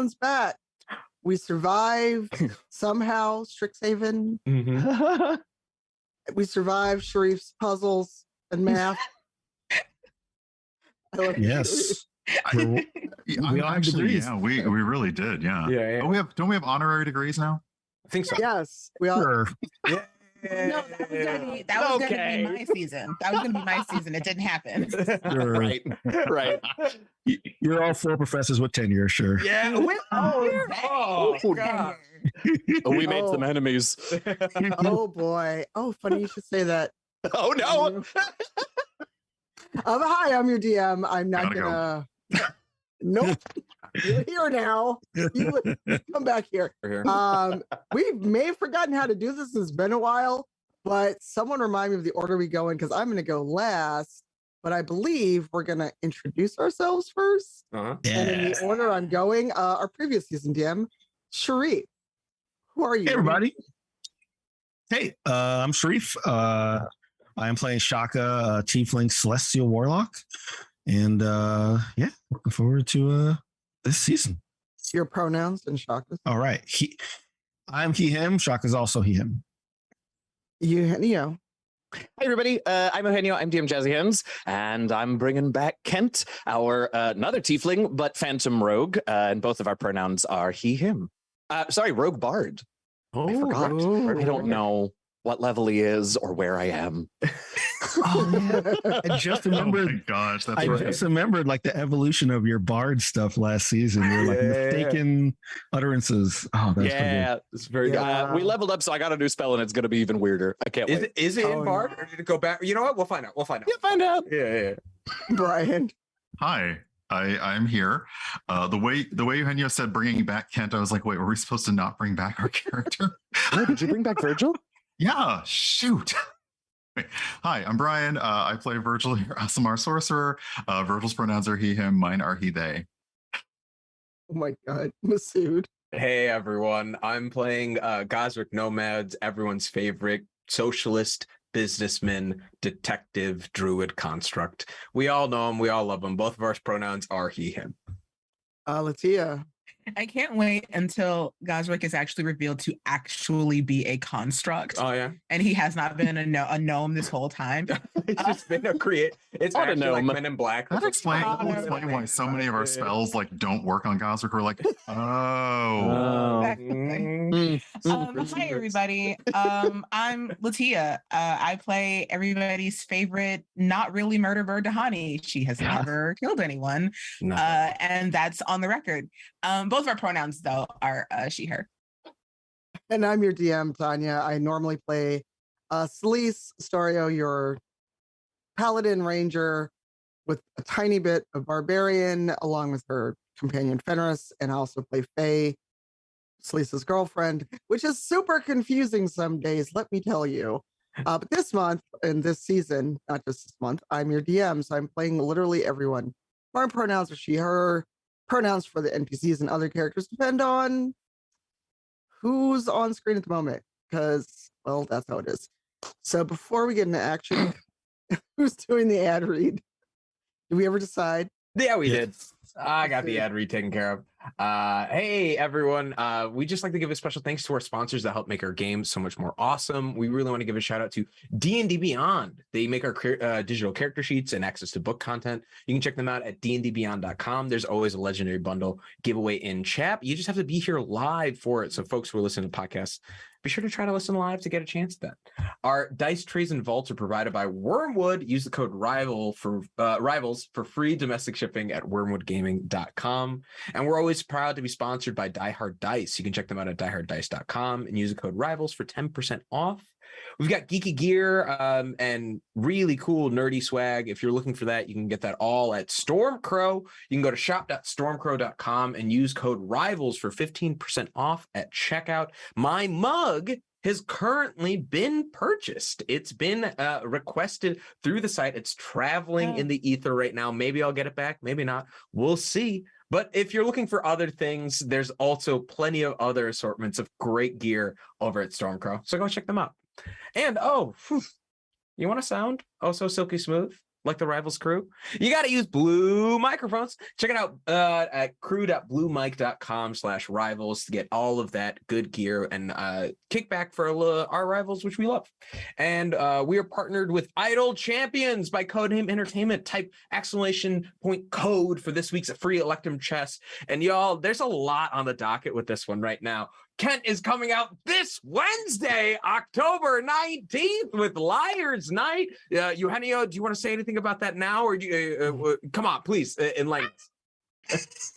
everyone's back. We survived somehow Strixhaven. Mm-hmm. We survived Shareef's puzzles and math. I love Yes. We really really did. Yeah. Yeah. Don't we have honorary degrees now? I think so. Yes, we all. Sure. Yeah. No, that was gonna be my season. That was gonna be my season. It didn't happen. Sure. Right. You're all full professors with tenure, sure. Yeah. Oh, God. We made some enemies. Oh boy. Oh, funny you should say that. Oh no. Hi, I'm your DM. I'm not Gotta gonna. Nope. You're here now. You come back here. We may have forgotten how to do this. It's been a while, but someone remind me of the order we go in because I'm going to go last. But I believe we're going to introduce ourselves first. Uh-huh. And in the order I'm going, our previous season DM, Shareef. Who are you? Hey, everybody. Hey, I'm Shareef. I am playing Shaka, Tiefling Celestial Warlock. And yeah, looking forward to this season. Your pronouns and Shaka's. All right. I'm he, him. Shaka's also he, him. Eugenio. Hey everybody, I'm Eugenio, I'm DM Jazzy Hands, and I'm bringing back Kent, our another tiefling, but phantom rogue, and both of our pronouns are he, him. Sorry, rogue bard. I forgot. I don't know what level he is or where I am. Oh, yeah. I just remembered. Oh my gosh, that's I right. just remembered like the evolution of your bard stuff last season. You're like mistaken utterances. Oh, that's It's very good. We leveled up, so I got a new spell, and it's going to be even weirder. I can't wait. Is it in Bard, or did it go back? You know what? We'll find out. Yeah, find out. Yeah. Brian. Hi, I'm here. The way Eugenio said bringing back Kent, I was like, wait, were we supposed to not bring back our character? Oh, did you bring back Virgil? Yeah, shoot. Hi, I'm Brian. I play Virgil here, Aasimar Sorcerer. Virgil's pronouns are he, him. Mine are he, they. Oh my God, Masood. Hey everyone, I'm playing Gazrick Nomrad, everyone's favorite socialist businessman, detective, druid construct. We all know him. We all love him. Both of our pronouns are he, him. LaTia. I can't wait until Gazrick is actually revealed to actually be a construct. Oh yeah, and he has not been a gnome this whole time. It's just been a create. It's Not a actually like gnome. Men in Black. That explains why so many of our spells like don't work on Gazrick. We're like, oh. Hi everybody. I'm LaTia. I play everybody's favorite, not really murder bird Dahani. She has never killed anyone, and that's on the record. Both of our pronouns though are she, her. And I'm your DM, Tanya. I normally play Celise Stario, your paladin ranger, with a tiny bit of barbarian, along with her companion Fenris, and I also play Faye, Celise's girlfriend, which is super confusing some days, let me tell you. But this month and this season, not just this month, I'm your DM, so I'm playing literally everyone. My pronouns are she, her. Pronouns for the NPCs and other characters depend on who's on screen at the moment, because, well, that's how it is. So before we get into action, who's doing the ad read? Did we ever decide? Yeah, we did. I got the ad read taken care of. Hey everyone, we just like to give a special thanks to our sponsors that help make our game so much more awesome. We really want to give a shout out to D&D Beyond. They make our digital character sheets and access to book content. You can check them out at dndbeyond.com. There's always a legendary bundle giveaway in chat. You just have to be here live for it. So folks who are listening to podcasts, be sure to try to listen live to get a chance at that. Our dice trays and vaults are provided by Wormwood. Use the code rivals for free domestic shipping at wormwoodgaming.com. And we're always proud to be sponsored by Die Hard Dice. You can check them out at dieharddice.com and use the code rivals for 10% off. We've got geeky gear and really cool nerdy swag. If you're looking for that, you can get that all at Stormcrow. You can go to shop.stormcrow.com and use code rivals for 15% off at checkout. My mug has currently been purchased. It's been requested through the site. It's traveling in the ether right now. Maybe I'll get it back, maybe not. We'll see. But if you're looking for other things, there's also plenty of other assortments of great gear over at Stormcrow. So go check them out. And you want to sound so silky smooth? like the Rivals crew, you got to use Blue microphones. Check it out at crew.bluemic.com/rivals to get all of that good gear and kickback for our rivals, which we love. And we are partnered with Idle Champions by Codename Entertainment. Type ! Code for this week's free Electrum chest. And y'all, there's a lot on the docket with this one right now. Kent is coming out this Wednesday, October 19th with Liar's Night. Eugenio, do you want to say anything about that now? Or do you, come on, please, enlighten us.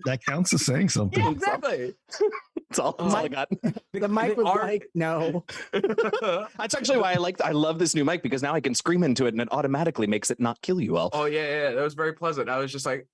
That counts as saying something. Yeah, exactly. That's all I got. The mic was like, no. That's actually why I love this new mic, because now I can scream into it and it automatically makes it not kill you all. Oh, yeah, that was very pleasant. I was just like,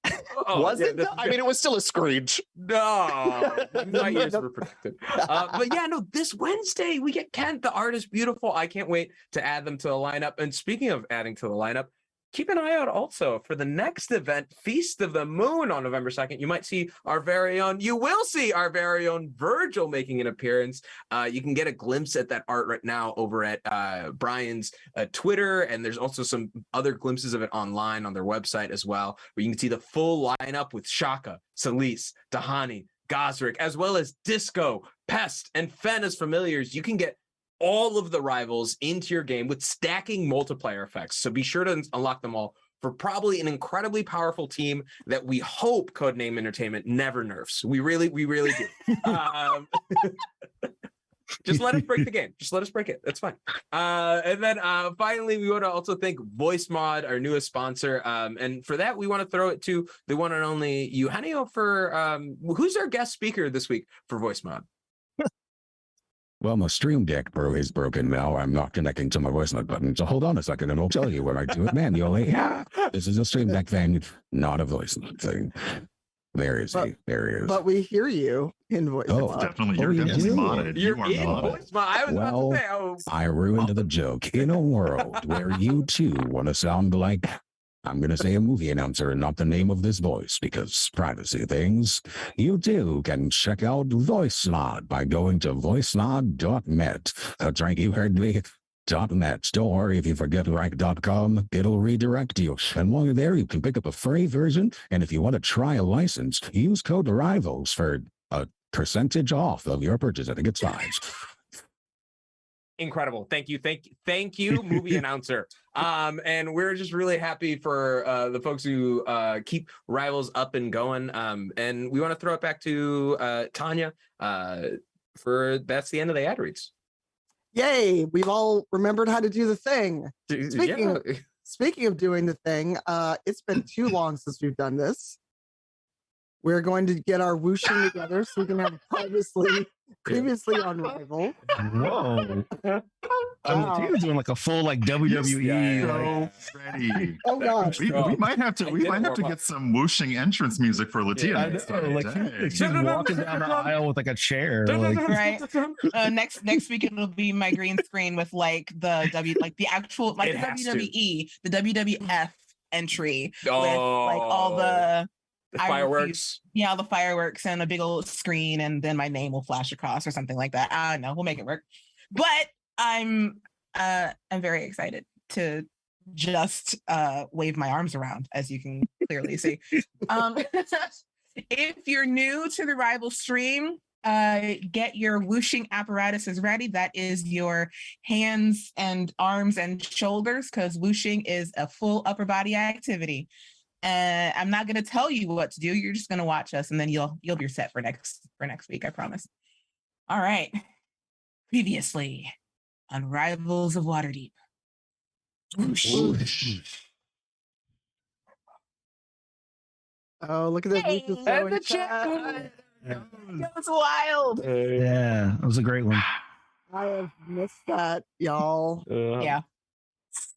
was it? I mean, it was still a screech. No, my ears were protected. But yeah, no, this Wednesday we get Kent. The art is beautiful. I can't wait to add them to the lineup. And speaking of adding to the lineup, keep an eye out also for the next event, Feast of the Moon on November 2nd. You might see you will see our very own Virgil making an appearance. You can get a glimpse at that art right now over at Brian's Twitter, and there's also some other glimpses of it online on their website as well, where you can see the full lineup with Shaka, Celise, Dahani, Gazrick, as well as Disco, Pest, and Fen as familiars. You can get all of the rivals into your game with stacking multiplier effects. So be sure to unlock them all for probably an incredibly powerful team that we hope Codename Entertainment never nerfs. We really do. Just let us break the game. Just let us break it. That's fine. And then finally, we want to also thank Voicemod, our newest sponsor. And for that, we want to throw it to the one and only Eugenio for who's our guest speaker this week for Voicemod. Well, my stream deck is broken now. I'm not connecting to my voicemail button. So hold on a second and I'll tell you when I do it manually. This is a stream deck thing, not a voicemail thing. There is he. There he is. But we hear you in voice. Oh, Definitely, you're you definitely do? modded. You're You are in modded. Voicemod. I was about to say, I ruined the joke. In a world where you too want to sound like, I'm going to say a movie announcer and not the name of this voice because privacy things, you too can check out Voicemod by going to voicemod.net. That's right, you heard me. .net. Don't worry if you forget rank.com, it'll redirect you. And while you're there, you can pick up a free version. And if you want to try a license, use code RIVALS for a percentage off of your purchase. I think it's fine. incredible. Thank you, movie announcer. And we're just really happy for the folks who keep Rivals up and going. And we want to throw it back to Tanya for that's the end of the ad reads. Yay! We've all remembered how to do the thing. Speaking of doing the thing, it's been too long since we've done this. We're going to get our whooshing together so we can have previously on Rival. Whoa. LaTia's doing like a full like WWE. So ready. Oh gosh. We might have to get some whooshing entrance music for LaTia. I next know, time. like Dang. she's walking down the aisle with like a chair. Like, Right. Next week it'll be my green screen with like the actual like the WWE, the WWF entry with like all the fireworks. Yeah, the fireworks and a big old screen, and then my name will flash across or something like that. I don't know. We'll make it work. But I'm very excited to just wave my arms around, as you can clearly see. If you're new to the Rival stream, get your whooshing apparatuses ready. That is your hands and arms and shoulders, because whooshing is a full upper body activity. I'm not going to tell you what to do. You're just going to watch us, and then you'll be set for next week. I promise. All right. Previously on Rivals of Waterdeep. Oh, look at this. Hey, And the chat. That was wild. yeah, that was a great one. I have missed that, y'all. Yeah.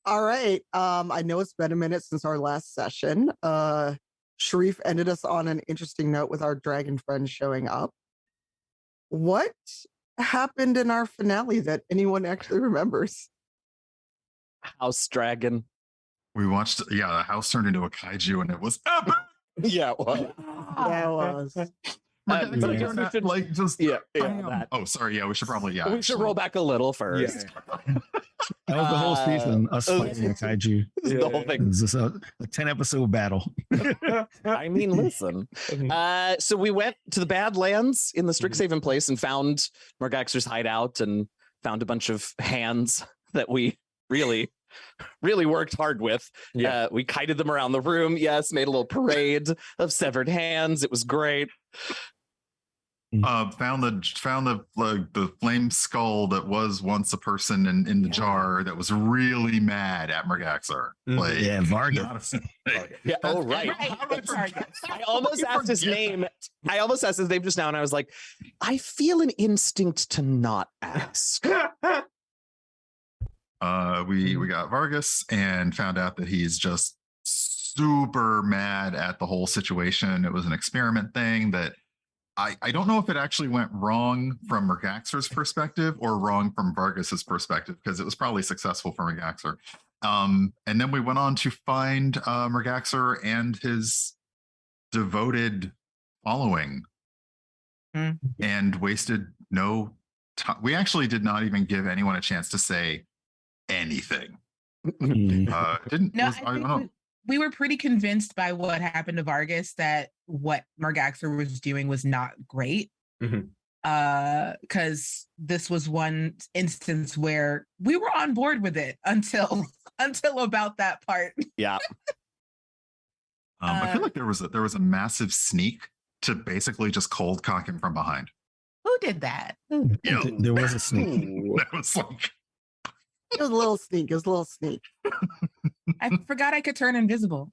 All right. I know it's been a minute since our last session. Shareef ended us on an interesting note with our dragon friends showing up. What happened in our finale that anyone actually remembers? House dragon. We watched, the house turned into a kaiju and it was epic. Yeah, well, That was. Like just that. Oh, sorry. Yeah, we should probably we should roll back a little first. That was the whole season, us uh, fighting a kaiju. This is the whole thing. It's just a 10-episode battle. I mean, listen. So we went to the Badlands in the Strixhaven place and found Margaxer's hideout and found a bunch of hands that we really worked hard with. Yeah. We kited them around the room. Yes, made a little parade of severed hands. It was great. Found the flame skull that was once a person in the jar that was really mad at Margaxer. Like, Yeah, Vargas. Yeah. Oh, right. I almost asked his name. I almost asked his name just now, and I was like, I feel an instinct to not ask. We got Vargas and found out that he's just super mad at the whole situation. It was an experiment thing that I don't know if it actually went wrong from Margaxer's perspective or wrong from Vargas's perspective, because it was probably successful for Margaxer. And then we went on to find Margaxer and his devoted following and wasted no time. We actually did not even give anyone a chance to say anything. I don't know. We were pretty convinced by what happened to Vargas that what Margaxer was doing was not great. Because this was one instance where we were on board with it until about that part. Yeah. I feel like there was a massive sneak to basically just cold cock him from behind. Who did that? Yeah, There was a sneak. that was like It was a little sneak. It was a little sneak. I forgot I could turn invisible.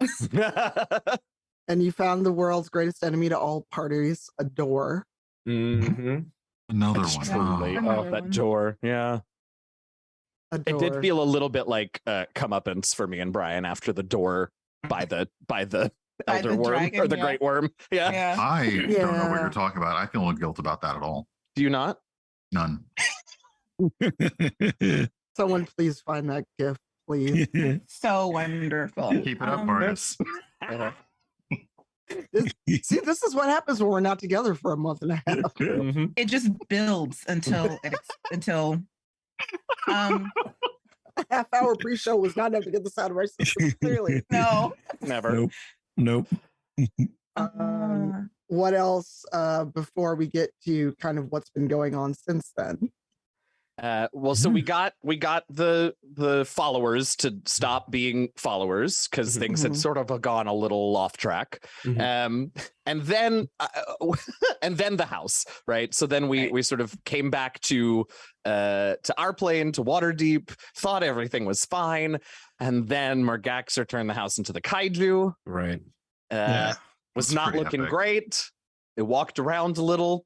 And you found the world's greatest enemy to all parties, a door. another one. Truly. Oh, that door. Yeah. A It door. did feel a little bit like comeuppance for me and Brian after the door by the elder worm dragon, or the yeah. great worm. Yeah. Yeah. I don't know what Yeah. you're talking about. I feel no guilt about that at all. Do you not? None. Someone please find that gift, please. So wonderful. Keep it up, Vargas. See, this is what happens when we're not together for a month and a half. Mhm. It just builds until A half-hour pre-show was not enough to get this out of our system. Clearly. no. Never. Nope. What else before we get to kind of what's been going on since then? Well, so we got the followers to stop being followers because things had sort of gone a little off track, and then the house, right? So then we sort of came back to our plane, to Waterdeep, thought everything was fine, and then Margaxer turned the house into the kaiju. Right. Was That's not pretty looking epic. great. It walked around a little.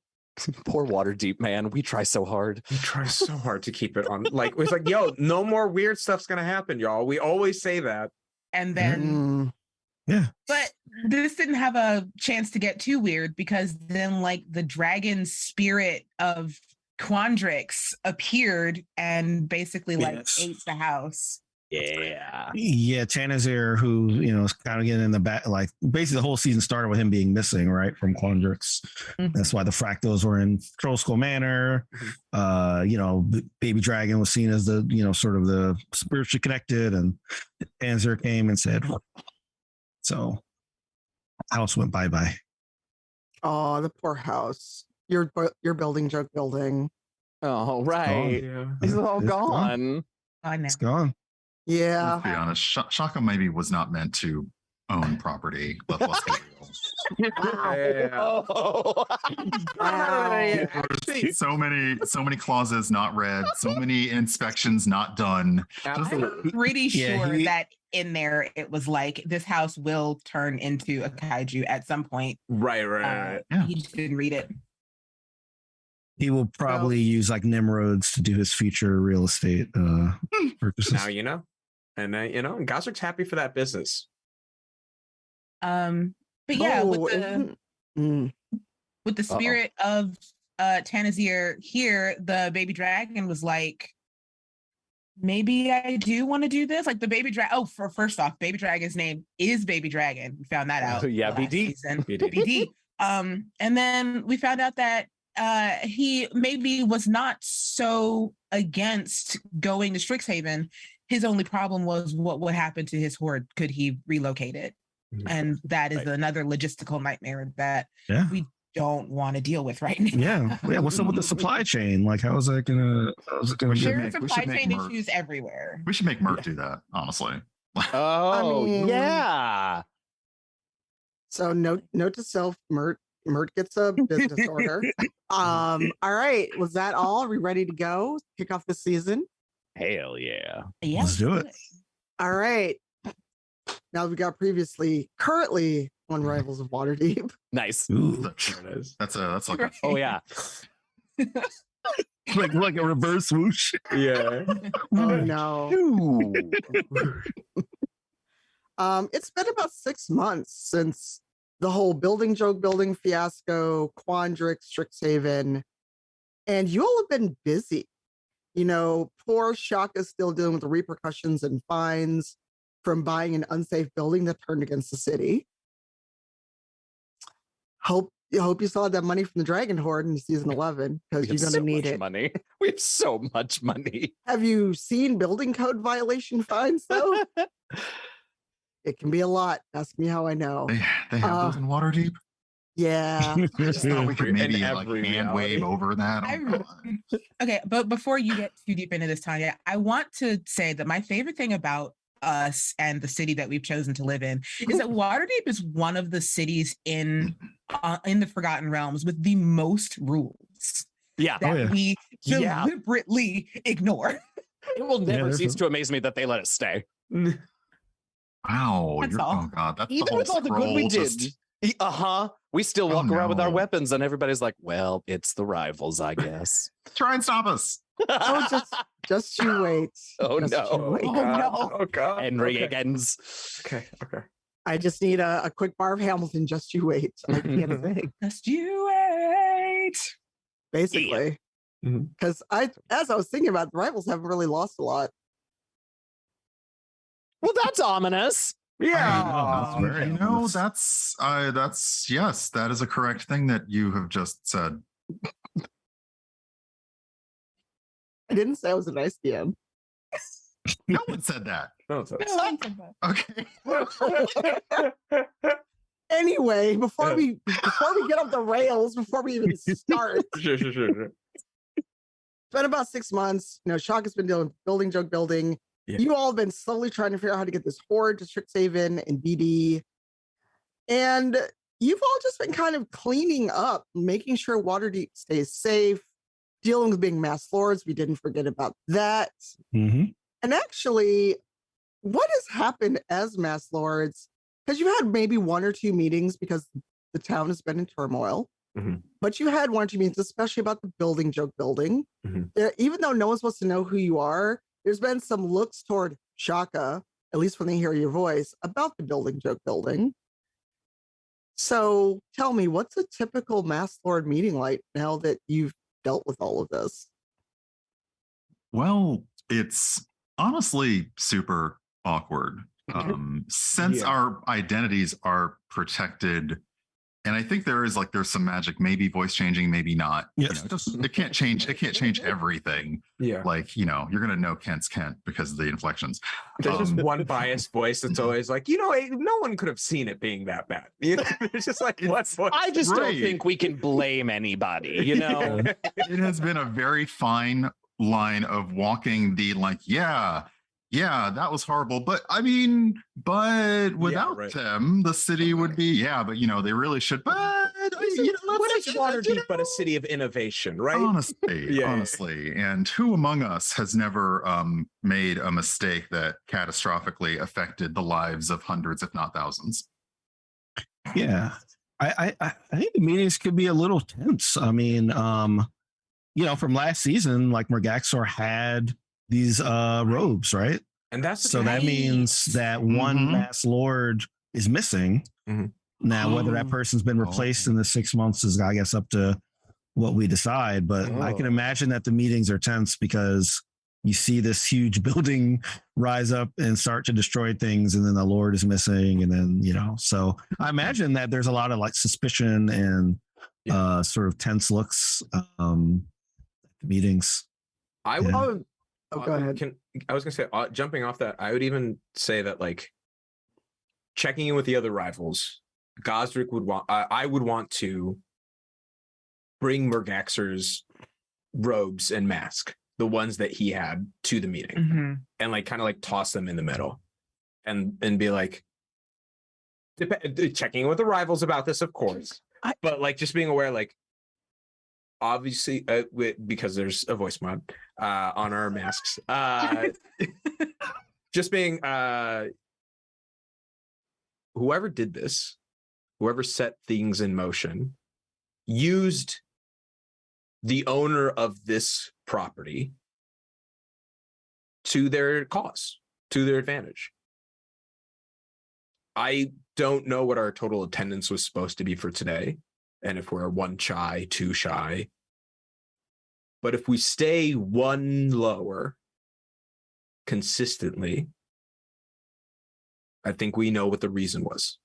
Poor Waterdeep, man. We try so hard. We try so hard to keep it on. Like, it's like, yo, no more weird stuff's gonna happen, y'all. We always say that. And then but this didn't have a chance to get too weird because then like the dragon spirit of Quandrix appeared and basically like ate the house. Yeah. Yeah, Tanazir, who is kind of getting in the back, like basically the whole season started with him being missing, right, from Quandrix. That's why the fractals were in Troll Skull Manor. Baby Dragon was seen as the sort of the spiritually connected, and Tanazir came and said, so house went bye. Oh, the poor house. Your building, joke building. Oh, right. Yeah. It's all It's gone. I know. It's gone. Yeah. To be honest, Shaka maybe was not meant to own property. Let's be real. Oh. There's so many clauses not read, so many inspections not done. I'm pretty Yeah, sure that in there it was like this house will turn into a kaiju at some point. Right. Yeah. He just didn't read it. He will probably use like Nimrods to do his future real estate purchases. Now you know. And Gazrick's happy for that business. But yeah, Oh, with the spirit of Tanazir here, the baby dragon was like, maybe I do want to do this. Like the baby dragon. First off, baby dragon's name is Baby Dragon. We found that out. Yeah, last BD. season. BD. And then we found out that he maybe was not so against going to Strixhaven. His only problem was what would happen to his horde. Could he relocate it? And that is another logistical nightmare that we don't want to deal with right now. Yeah. What's up with the supply chain? Like, how is that gonna? There are supply chain issues everywhere. We should make Mert do that, honestly. Oh, yeah. So note to self, Mert gets a business order. All right. Was that all? Are we ready to go? Kick off the season? Hell yeah. Let's do it. All right. Now we got currently on Rivals of Waterdeep. Nice. Ooh. That's like a, Oh yeah. like a reverse swoosh. Yeah. Oh no. It's been about 6 months since the whole building joke building fiasco, Quandrix, Strixhaven, and you all have been busy. You know, poor Haque is still dealing with the repercussions and fines from buying an unsafe building that turned against the city. Hope you saw that money from the Dragon Horde in season 11 because you're going to need it. Money. We have so much money. Have you seen building code violation fines though? It can be a lot. Ask me how I know. They have those in Waterdeep. Yeah. I just thought we could maybe like hand wave over that. Okay, but before you get too deep into this, Tanya, I want to say that my favorite thing about us and the city that we've chosen to live in is that Waterdeep is one of the cities in the Forgotten Realms with the most rules. Yeah. That we deliberately ignore. It will never cease to amaze me that they let us stay. Wow. Oh god, that's even the whole with all the good we did. We still walk around with our weapons, and everybody's like, "Well, it's the rivals, I guess." Try and stop us. Oh, just you wait. Oh just no! Oh god! Henry Higgins. Okay. I just need a quick bar of Hamilton. Just you wait. I can't think. Just you wait. Basically, because as I was thinking about, the rivals haven't really lost a lot. Well, that's ominous. Yeah. That's yes, that is a correct thing that you have just said. I didn't say I was a nice DM. No one said that. Okay. Anyway, before we get off the rails, before we even start, Sure. it's been about 6 months. You know, Haque has been doing building joke building. Yeah. You all have been slowly trying to figure out how to get this horde to Strixhaven and BD. And you've all just been kind of cleaning up, making sure Waterdeep stays safe, dealing with being mass lords. We didn't forget about that. And actually, what has happened as mass lords? Because you had maybe 1 or 2 meetings because the town has been in turmoil. But you had 1 or 2 meetings, especially about the building joke building. Even though no one's supposed to know who you are, there's been some looks toward Haque, at least when they hear your voice, about the building joke building. So tell me, what's a typical Mass Lord meeting like now that you've dealt with all of this? Well, it's honestly super awkward. Since our identities are protected, and I think there's some magic, maybe voice changing, maybe not. Yes. It can't change everything. Yeah. You're gonna know Kent's Kent because of the inflections. There's just one biased voice that's always like, no one could have seen it being that bad. There's just like one voice. I just don't think we can blame anybody, It has been a very fine line of walking the yeah, that was horrible. But without them, the city would be, but they really should. But what is Waterdeep but a city of innovation, right? Honestly. And who among us has never made a mistake that catastrophically affected the lives of hundreds, if not thousands? Yeah. I think the meetings could be a little tense. I mean, from last season, like Mergaxor had these robes, right? And that's that means that one mass lord is missing. Now, whether that person's been replaced in the 6 months is, I guess, up to what we decide. But I can imagine that the meetings are tense because you see this huge building rise up and start to destroy things, and then the lord is missing, and then so I imagine that there's a lot of suspicion and sort of tense looks at the meetings. I would. Go ahead. I was gonna say, jumping off that, I would even say that like checking in with the other rivals, Gazrick would want. I would want to bring Murgaxer's robes and mask, the ones that he had, to the meeting, and like kind of like toss them in the middle, and be like checking in with the rivals about this, of course, but like just being aware, like obviously because there's a voice mod on our masks, just being whoever did this, whoever set things in motion, used the owner of this property to their cause, to their advantage. I don't know what our total attendance was supposed to be for today, and if we're 1 shy, 2 shy. But if we stay 1 lower consistently, I think we know what the reason was.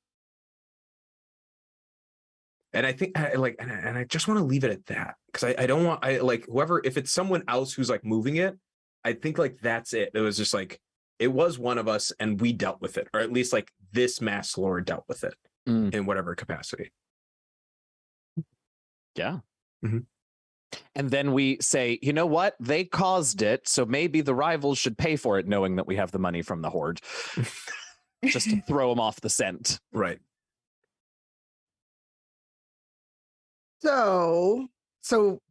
And I think I just want to leave it at that, because I don't want, whoever, if it's someone else who's like moving it, I think like that's it. It was just like, it was one of us and we dealt with it, or at least like this mass lord dealt with it in whatever capacity. Yeah. And then we say, you know what? They caused it, so maybe the rivals should pay for it, knowing that we have the money from the horde. Just to throw them off the scent. Right. So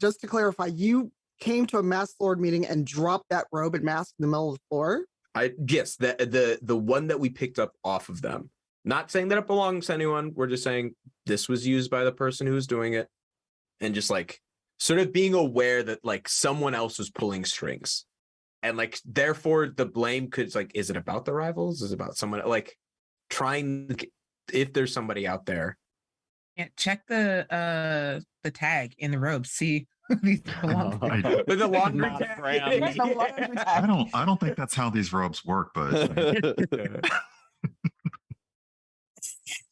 just to clarify, you came to a mass lord meeting and dropped that robe and mask in the middle of the floor? Yes, the one that we picked up off of them. Not saying that it belongs to anyone. We're just saying this was used by the person who was doing it, and just like sort of being aware that like someone else was pulling strings, and like therefore the blame could like, is it about the rivals? Is it about someone like trying? If there's somebody out there. Yeah, check the tag in the robe. See these belong. With the laundry tag. I don't think that's how these robes work, but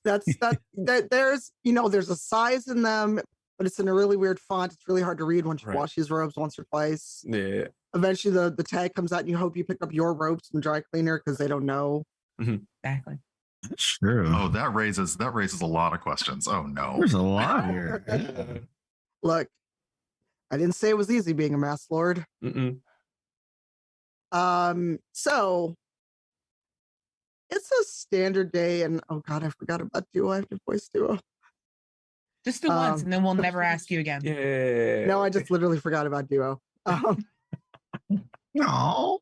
that there's a size in them, but it's in a really weird font. It's really hard to read once you wash these robes once or twice. Yeah. Eventually the tag comes out and you hope you pick up your robes from the dry cleaner because they don't know. Exactly. That's true. Oh, that raises a lot of questions. Oh no. There's a lot here. Look, I didn't say it was easy being a mass lord. So it's a standard day, and oh god, I forgot about duo. I have to voice duo. Just the once, and then we'll never ask you again. Yeah. No, I just literally forgot about duo. No.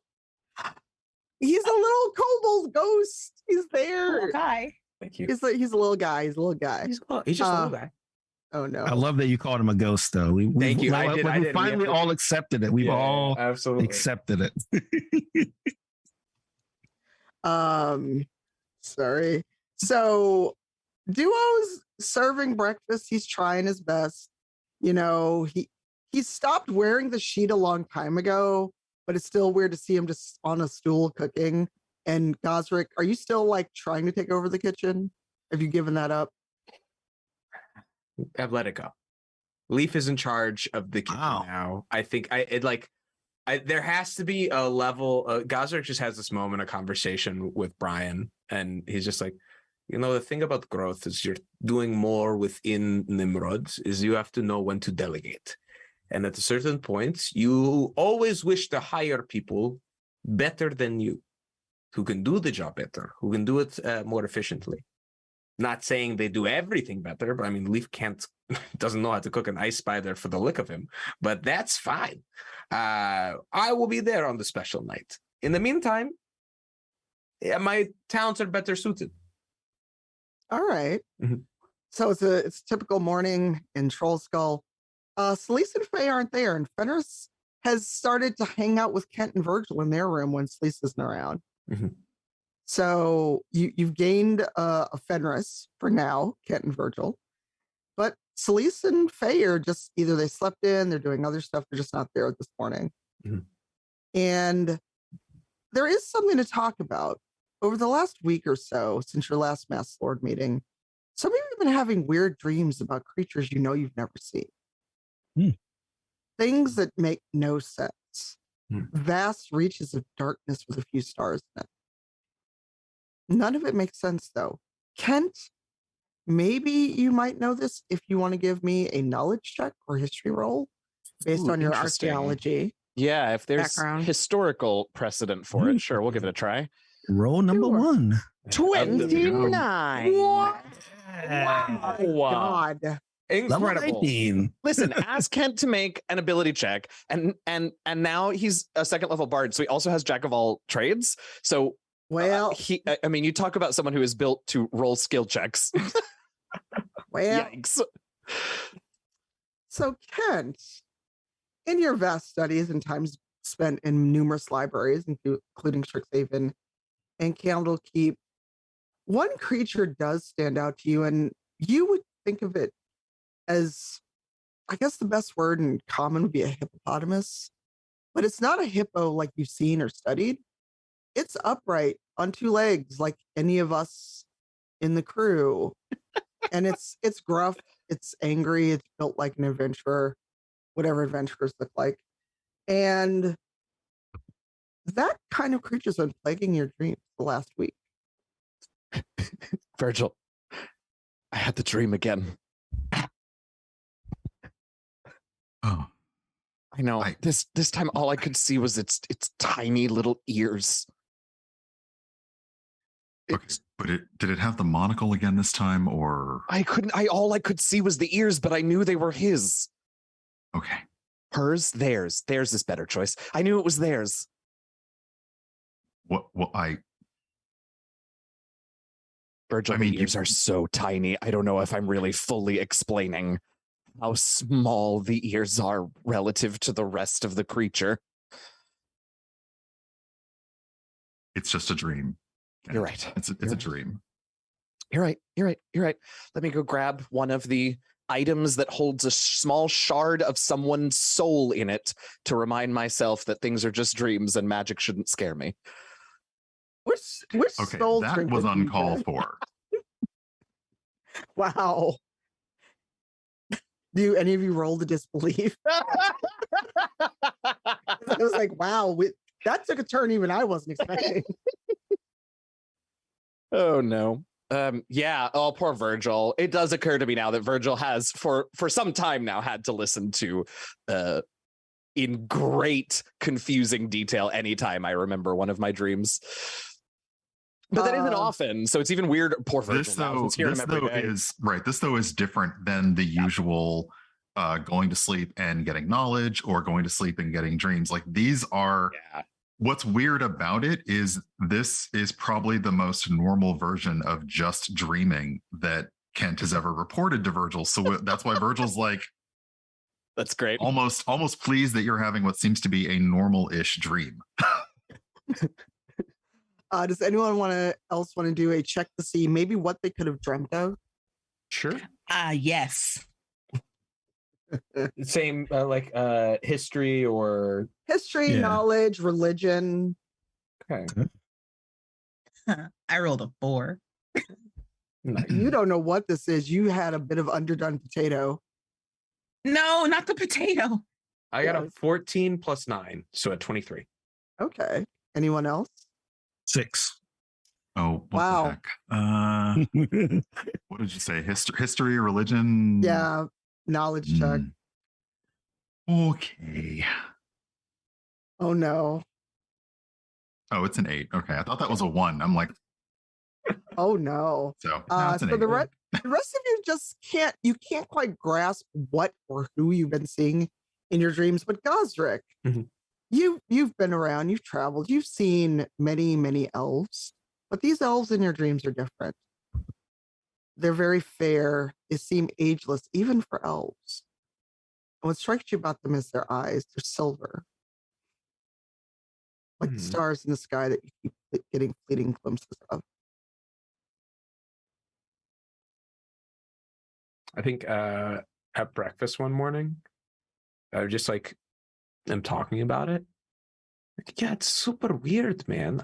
He's a little kobold ghost. He's there. Little guy. Thank you. He's a little guy. He's a little guy. He's just a little guy. Oh no. I love that you called him a ghost, though. Thank you. I did. Finally all accepted it. We've all absolutely accepted it. Sorry. So Duo's serving breakfast. He's trying his best. You know, he stopped wearing the sheet a long time ago, but it's still weird to see him just on a stool cooking. And Gazrick, are you still like trying to take over the kitchen? Have you given that up? I've let it go. Leaf is in charge of the kitchen now. I think there has to be a level. Gazrick just has this moment of conversation with Brian, and he's just like, the thing about growth is you're doing more within Nimrod is you have to know when to delegate. And at a certain point, you always wish to hire people better than you, who can do the job better, who can do it more efficiently. Not saying they do everything better, but I mean, Leaf doesn't know how to cook an ice spider for the lick of him, but that's fine. I will be there on the special night. In the meantime, my talents are better suited. All right. So it's a typical morning in Troll Skull. Sleece and Faye aren't there, and Fenris has started to hang out with Kent and Virgil in their room when Sleece isn't around. So you've gained a Fenris for now, Kent and Virgil, but Sleece and Faye are just either they slept in, they're doing other stuff, they're just not there this morning. And there is something to talk about. Over the last week or so, since your last Mass Lord meeting, Some of you have been having weird dreams about creatures you know you've never seen. Things that make no sense. Vast reaches of darkness with a few stars in it. None of it makes sense, though. Kent, maybe you might know this if you want to give me a knowledge check or history roll based on your interesting. archaeology. Yeah, if there's background. historical precedent for it, sure, we'll give it a try. Roll number Sure. 1. 29. What? Yeah. Wow. God. Level Incredible. 19. Listen, ask Kent to make an ability check, and now he's a second level bard, so he also has jack of all trades. So Well, I mean, you talk about someone who is built to roll skill checks. well. Yikes. So, Kent, in your vast studies and times spent in numerous libraries, including Strixhaven and Candlekeep, one creature does stand out to you, and you would think of it as, I guess the best word in common would be a hippopotamus, but it's not a hippo like you've seen or studied. It's upright on 2 legs like any of us in the crew. And it's gruff, it's angry, it's built like an adventurer, whatever adventurers look like. And that kind of creature's been plaguing your dreams the last week. Virgil, I had the dream again. Oh, I know. This time all I could see was its tiny little ears. okay. But did it have the monocle again this time, or? All I could see was the ears, but I knew they were his. Okay. Hers, theirs. Theirs is better choice. I knew it was theirs. What Virgil, I mean, the ears are so tiny. I don't know if I'm really fully explaining how small the ears are relative to the rest of the creature. it's just a dream. You're right. It's a dream. You're right. Let me go grab one of the items that holds a small shard of someone's soul in it to remind myself that things are just dreams and magic shouldn't scare me. Which Okay, soul that trinket was do you uncalled get? for. Wow. Do any of you roll the disbelief? I was like, wow, that took a turn even I wasn't expecting. Oh no. Yeah, oh poor Virgil. It does occur to me now that Virgil has for some time now had to listen to in great confusing detail anytime I remember one of my dreams. But that isn't often, so it's even weird. Poor Virgil. This though is different than the usual going to sleep and getting knowledge, or going to sleep and getting dreams. Like these are. Yeah. What's weird about it is this is probably the most normal version of just dreaming that Kent has ever reported to Virgil. So that's why Virgil's like, that's great. Almost pleased that you're having what seems to be a normal-ish dream. Does anyone else want to do a check to see maybe what they could have dreamt of? Sure. Yes. Same like history or History, knowledge, religion. okay. I rolled a 4. You don't know what this is. You had a bit of underdone potato. No, not the potato. I got a 14 plus 9, so a 23. Okay. Anyone else? 6. Oh, what Wow. the heck? What did you say? History, religion? Yeah, knowledge check. Okay. Oh no. Oh, it's an 8. Okay, I thought that was a 1. I'm like, oh no. So it's an so 8. the rest of you just can't quite grasp what or who you've been seeing in your dreams. But Gazrick, you've been around, you've traveled, you've seen many elves, but these elves in your dreams are different. They're very fair. They seem ageless, even for elves. And what strikes you about them is their eyes. They're silver, like the stars in the sky that you keep getting fleeting glimpses of. I think at breakfast one morning, I just like am talking about it. Like, yeah, it's super weird, man.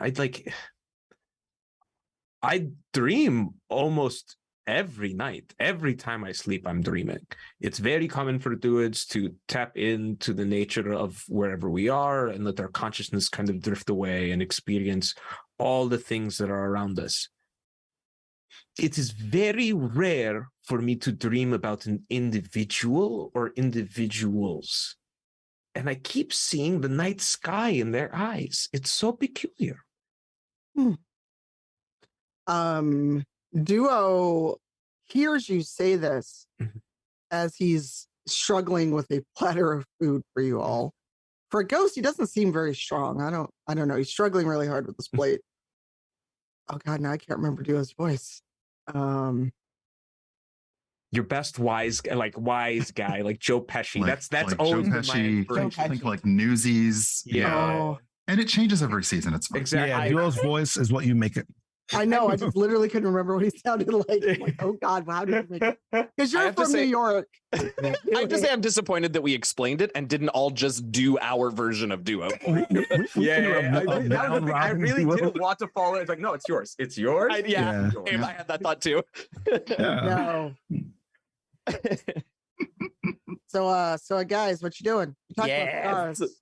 I dream almost every night, every time I sleep, I'm dreaming. It's very common for druids to tap into the nature of wherever we are and let our consciousness kind of drift away and experience all the things that are around us. It is very rare for me to dream about an individual or individuals. And I keep seeing the night sky in their eyes. It's so peculiar. Duo hears you say this Mhm. as he's struggling with a platter of food for you all. For a ghost, he doesn't seem very strong. I don't know. He's struggling really hard with this plate. Oh God, now I can't remember Duo's voice. Your best wise guy, like Joe Pesci. That's like always Joe been my Pesci. inspiration. I think like Newsies. Yeah. And it changes every season. It's fine. Exactly. Yeah, Duo's voice is what you make it. I know. I just literally couldn't remember what he sounded like. I'm like, oh God, how did you make it? Because I you're have to from say- New York. I have to say I'm disappointed that we explained it and didn't all just do our version of Duo. I really didn't want to follow it. It's like, no, it's yours. It's yours. Yeah. Yours. I had that thought too. No. So guys, what you doing? You talking about stars.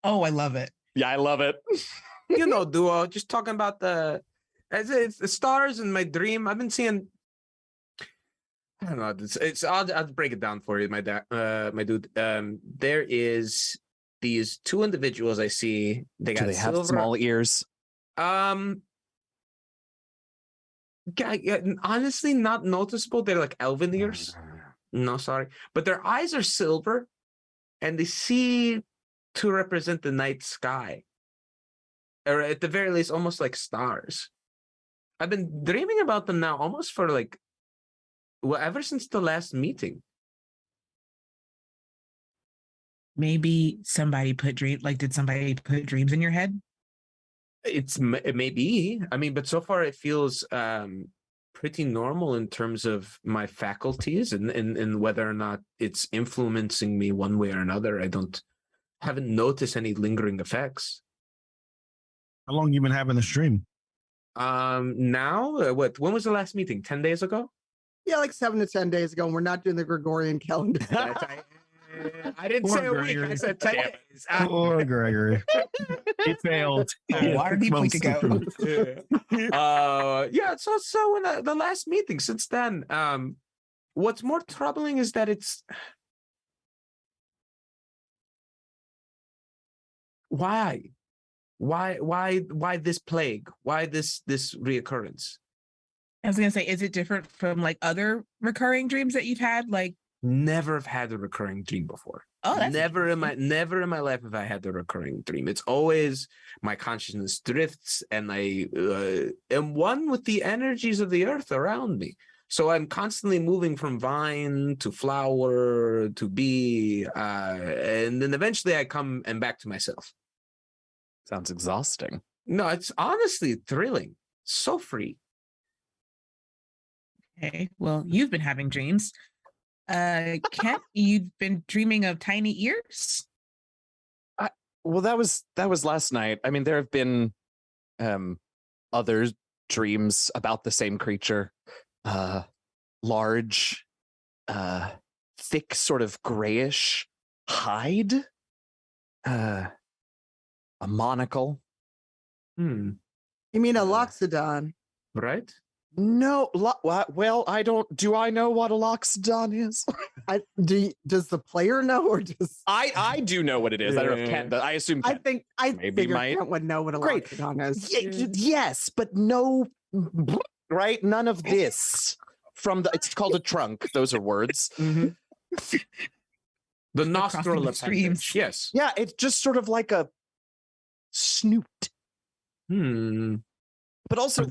Oh, I love it. Yeah, I love it. You know, Duo, just talking about it's the stars in my dream. I've been seeing, I don't know, I'll break it down for you, my dude. There is these two individuals I see. They got Do they have silver, small ears? honestly, not noticeable. They're like elven ears. No, sorry. But their eyes are silver and they see to represent the night sky. Or at the very least, almost like stars. I've been dreaming about them now almost for ever since the last meeting. Maybe somebody did somebody put dreams in your head? It may be. I mean, but so far it feels pretty normal in terms of my faculties and whether or not it's influencing me one way or another. Haven't noticed any lingering effects. How long you been having this dream? Now, when was the last meeting? 10 days ago? Yeah, like 7 to 10 days ago. And we're not doing the Gregorian calendar. I didn't Poor say a week. Gregory. I said 10 days. Poor Gregory. He failed. Water deep we could go. Yeah. So in the last meeting since then, what's more troubling is that it's why this plague? Why this reoccurrence? I was gonna say, is it different from like other recurring dreams that you've had? Like, Never have had a recurring dream before. oh, that's never in my life have I had a recurring dream. It's always my consciousness drifts and I am one with the energies of the earth around me. So I'm constantly moving from vine to flower to bee, and then eventually I come and back to myself. Sounds exhausting. No, it's honestly thrilling. So free. okay. Well, you've been having dreams. Kent, you've been dreaming of tiny ears? Well, that was last night. I mean, there have been other dreams about the same creature. Large, thick, sort of grayish hide. A monocle. You mean a loxodon? Right? No, well, I don't. Do I know what a loxodon is? Does the player know, or does I do know what it is. I don't know if Kent. I assume Kent. I Maybe figure might. Kent would know what a Great. loxodon is. Yes, but no, right? None of this from the. It's called a trunk. Those are words. The nostril crossing the appendage. streams. Yes. Yeah, it's just sort of like a snoot, but also.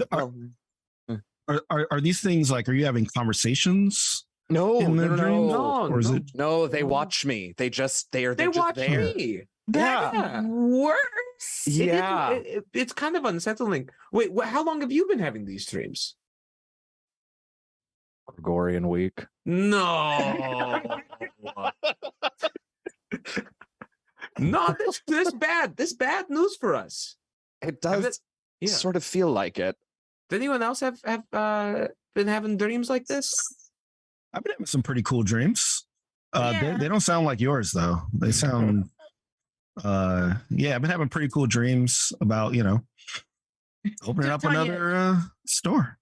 Are these things like, are you having conversations? No, in the dream? No, Or is no. it No, they watch me. They are They just watch there. me. That's worse. Yeah. It's kind of unsettling. Wait, how long have you been having these dreams? Gregorian week. No. No, this bad news for us. It Have does Yeah. sort of feel like it. Did anyone else have been having dreams like this? I've been having some pretty cool dreams. Yeah. They don't sound like yours though. They sound yeah, I've been having pretty cool dreams about, opening up Tanya- another store.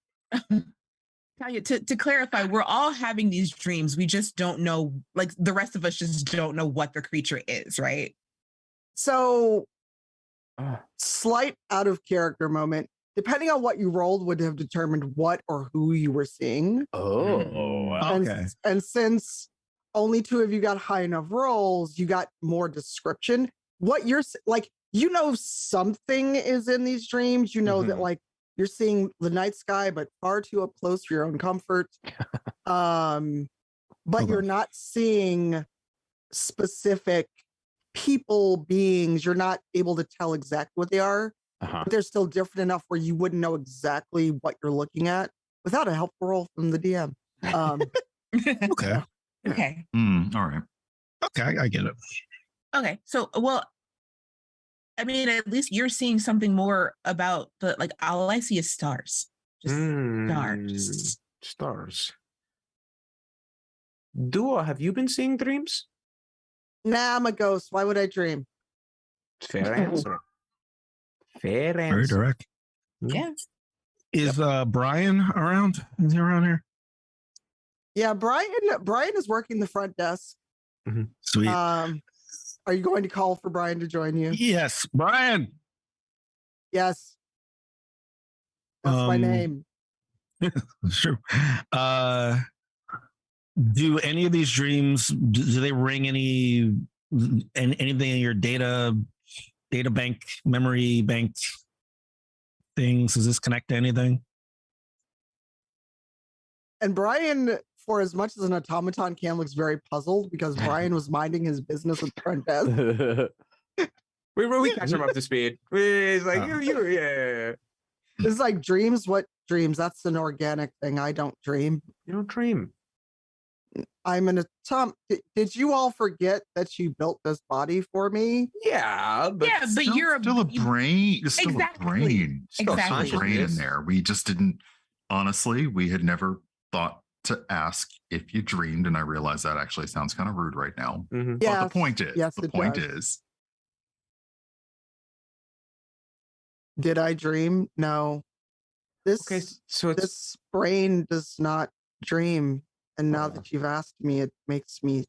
Tanya, to clarify, we're all having these dreams. We just don't know, like the rest of us just don't know what the creature is, right? So, slight out of character moment. Depending on what you rolled, would have determined what or who you were seeing. Oh, Okay. And since only two of you got high enough rolls, you got more description. What you're like, something is in these dreams. You know that like you're seeing the night sky, but far too up close for your own comfort. But you're not seeing specific people, beings. You're not able to tell exactly what they are. But they're still different enough where you wouldn't know exactly what you're looking at without a helpful roll from the DM. Okay. Okay. All right. Okay, I get it. Okay. So, well, I mean, at least you're seeing something more about like all I see is stars. Just stars. Stars. Duo, have you been seeing dreams? Nah, I'm a ghost. Why would I dream? Fair answer. Fair Very answer. direct. Yeah. Is Brian around? Is he around here? Yeah, Brian is working the front desk. Sweet. Are you going to call for Brian to join you? Yes, Brian. Yes. That's my name. It's true. Do any of these dreams, do they ring anything in your data bank, memory bank things? Does this connect to anything? And Brian, for as much as an automaton can, looks very puzzled because Brian was minding his business at the front desk. we catch him up to speed. He's like, yeah. It's like dreams. What dreams? That's an organic thing. I don't dream. You don't dream. I'm an atom. Did you all forget that you built this body for me? Yeah, but you're still a brain. It's still Exactly. a brain. Still Exactly. a brain in there. We just didn't. Honestly, we had never thought to ask if you dreamed, and I realize that actually sounds kind of rude right now. Yeah. But the point is, Yes, the point is, did I dream? No. This okay. So it's this brain does not dream. And now that you've asked me, it makes me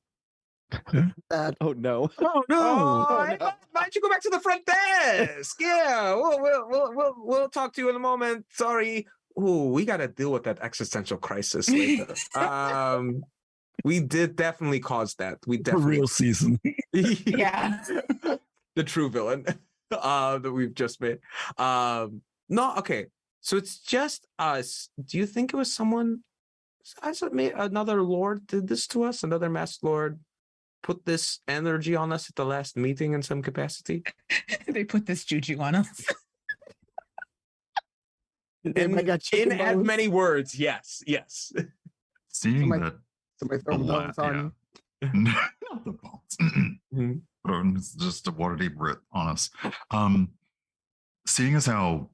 sad. oh no. Oh why don't you go back to the front desk? Yeah, we'll talk to you in a moment. Sorry. Ooh, we got to deal with that existential crisis later. We did definitely cause that. We The definitely real season. Yeah. the true villain that we've just made. No, okay. So it's just us. Do you think it was someone? Another lord did this to us? Another masked lord put this energy on us at the last meeting in some capacity? They put this juju on us. I got chicken In as bones. many words, yes. seeing Somebody- that Somebody throw the bones on you. not the bones. It's just a water deep root on us. Seeing as how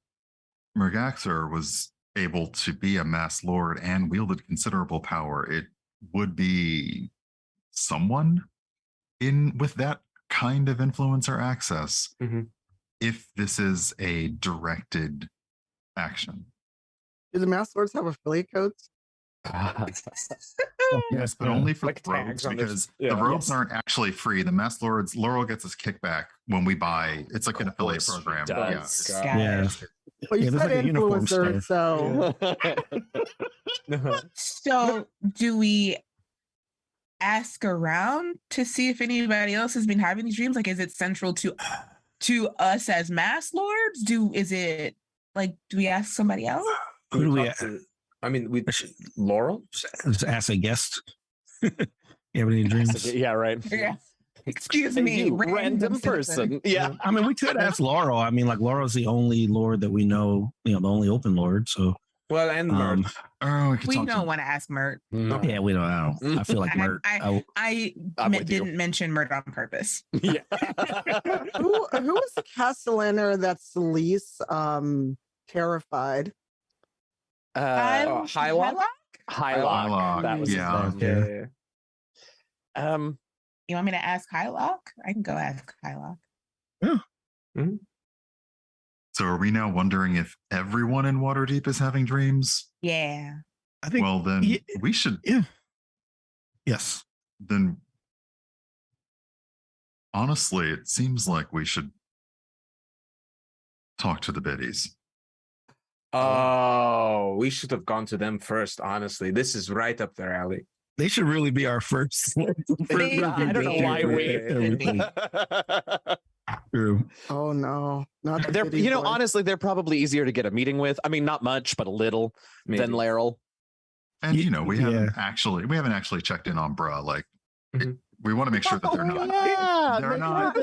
Mergaxer was able to be a mass lord and wielded considerable power, it would be someone with that kind of influence or access if this is a directed action. Do the Mass Lords have affiliate codes? Yes, but only for Like the robes, tags on this- because yeah. the robes aren't actually free. The Mass Lords, Laurel gets his kickback when we buy. It's like an affiliate course she program. does. Yeah. Yeah. Well, you Yeah, there's said like a uniform influencer, so So do we ask around to see if anybody else has been having these dreams? Like, is it central to us as mass lords? Do we ask somebody else? Who do we I mean, Laurel? just ask a guest? You have any dreams? Yeah, right. Yeah. Excuse Hey, me, you random citizen. person. Yeah. I mean, we could ask Laurel. I mean, like Laurel's the only lord that we know, the only open lord. So, Well, and Mert. We don't want to ask Mert. yeah, we don't. I feel like Mert. I I'm with you. didn't mention Mert on purpose. Yeah. who is the Castellaner that's least terrified? Hylock? Hylock. That was his Yeah. name. You want me to ask Hylock? I can go ask Hylock. Yeah. Mhm. So are we now wondering if everyone in Waterdeep is having dreams? Yeah. I think. Well, then we should. Yeah. Yes. Then, honestly, it seems like we should talk to the biddies. Oh, we should have gone to them first, honestly. This is right up their alley. They should really be our first. I don't know why we. Everything. True. Oh no, not the They're, biddies, boys. honestly, they're probably easier to get a meeting with. I mean, not much, but a little than Laryl. And Yeah. we haven't actually checked in on Bruh. Like, Mhm. we want to make sure that they're not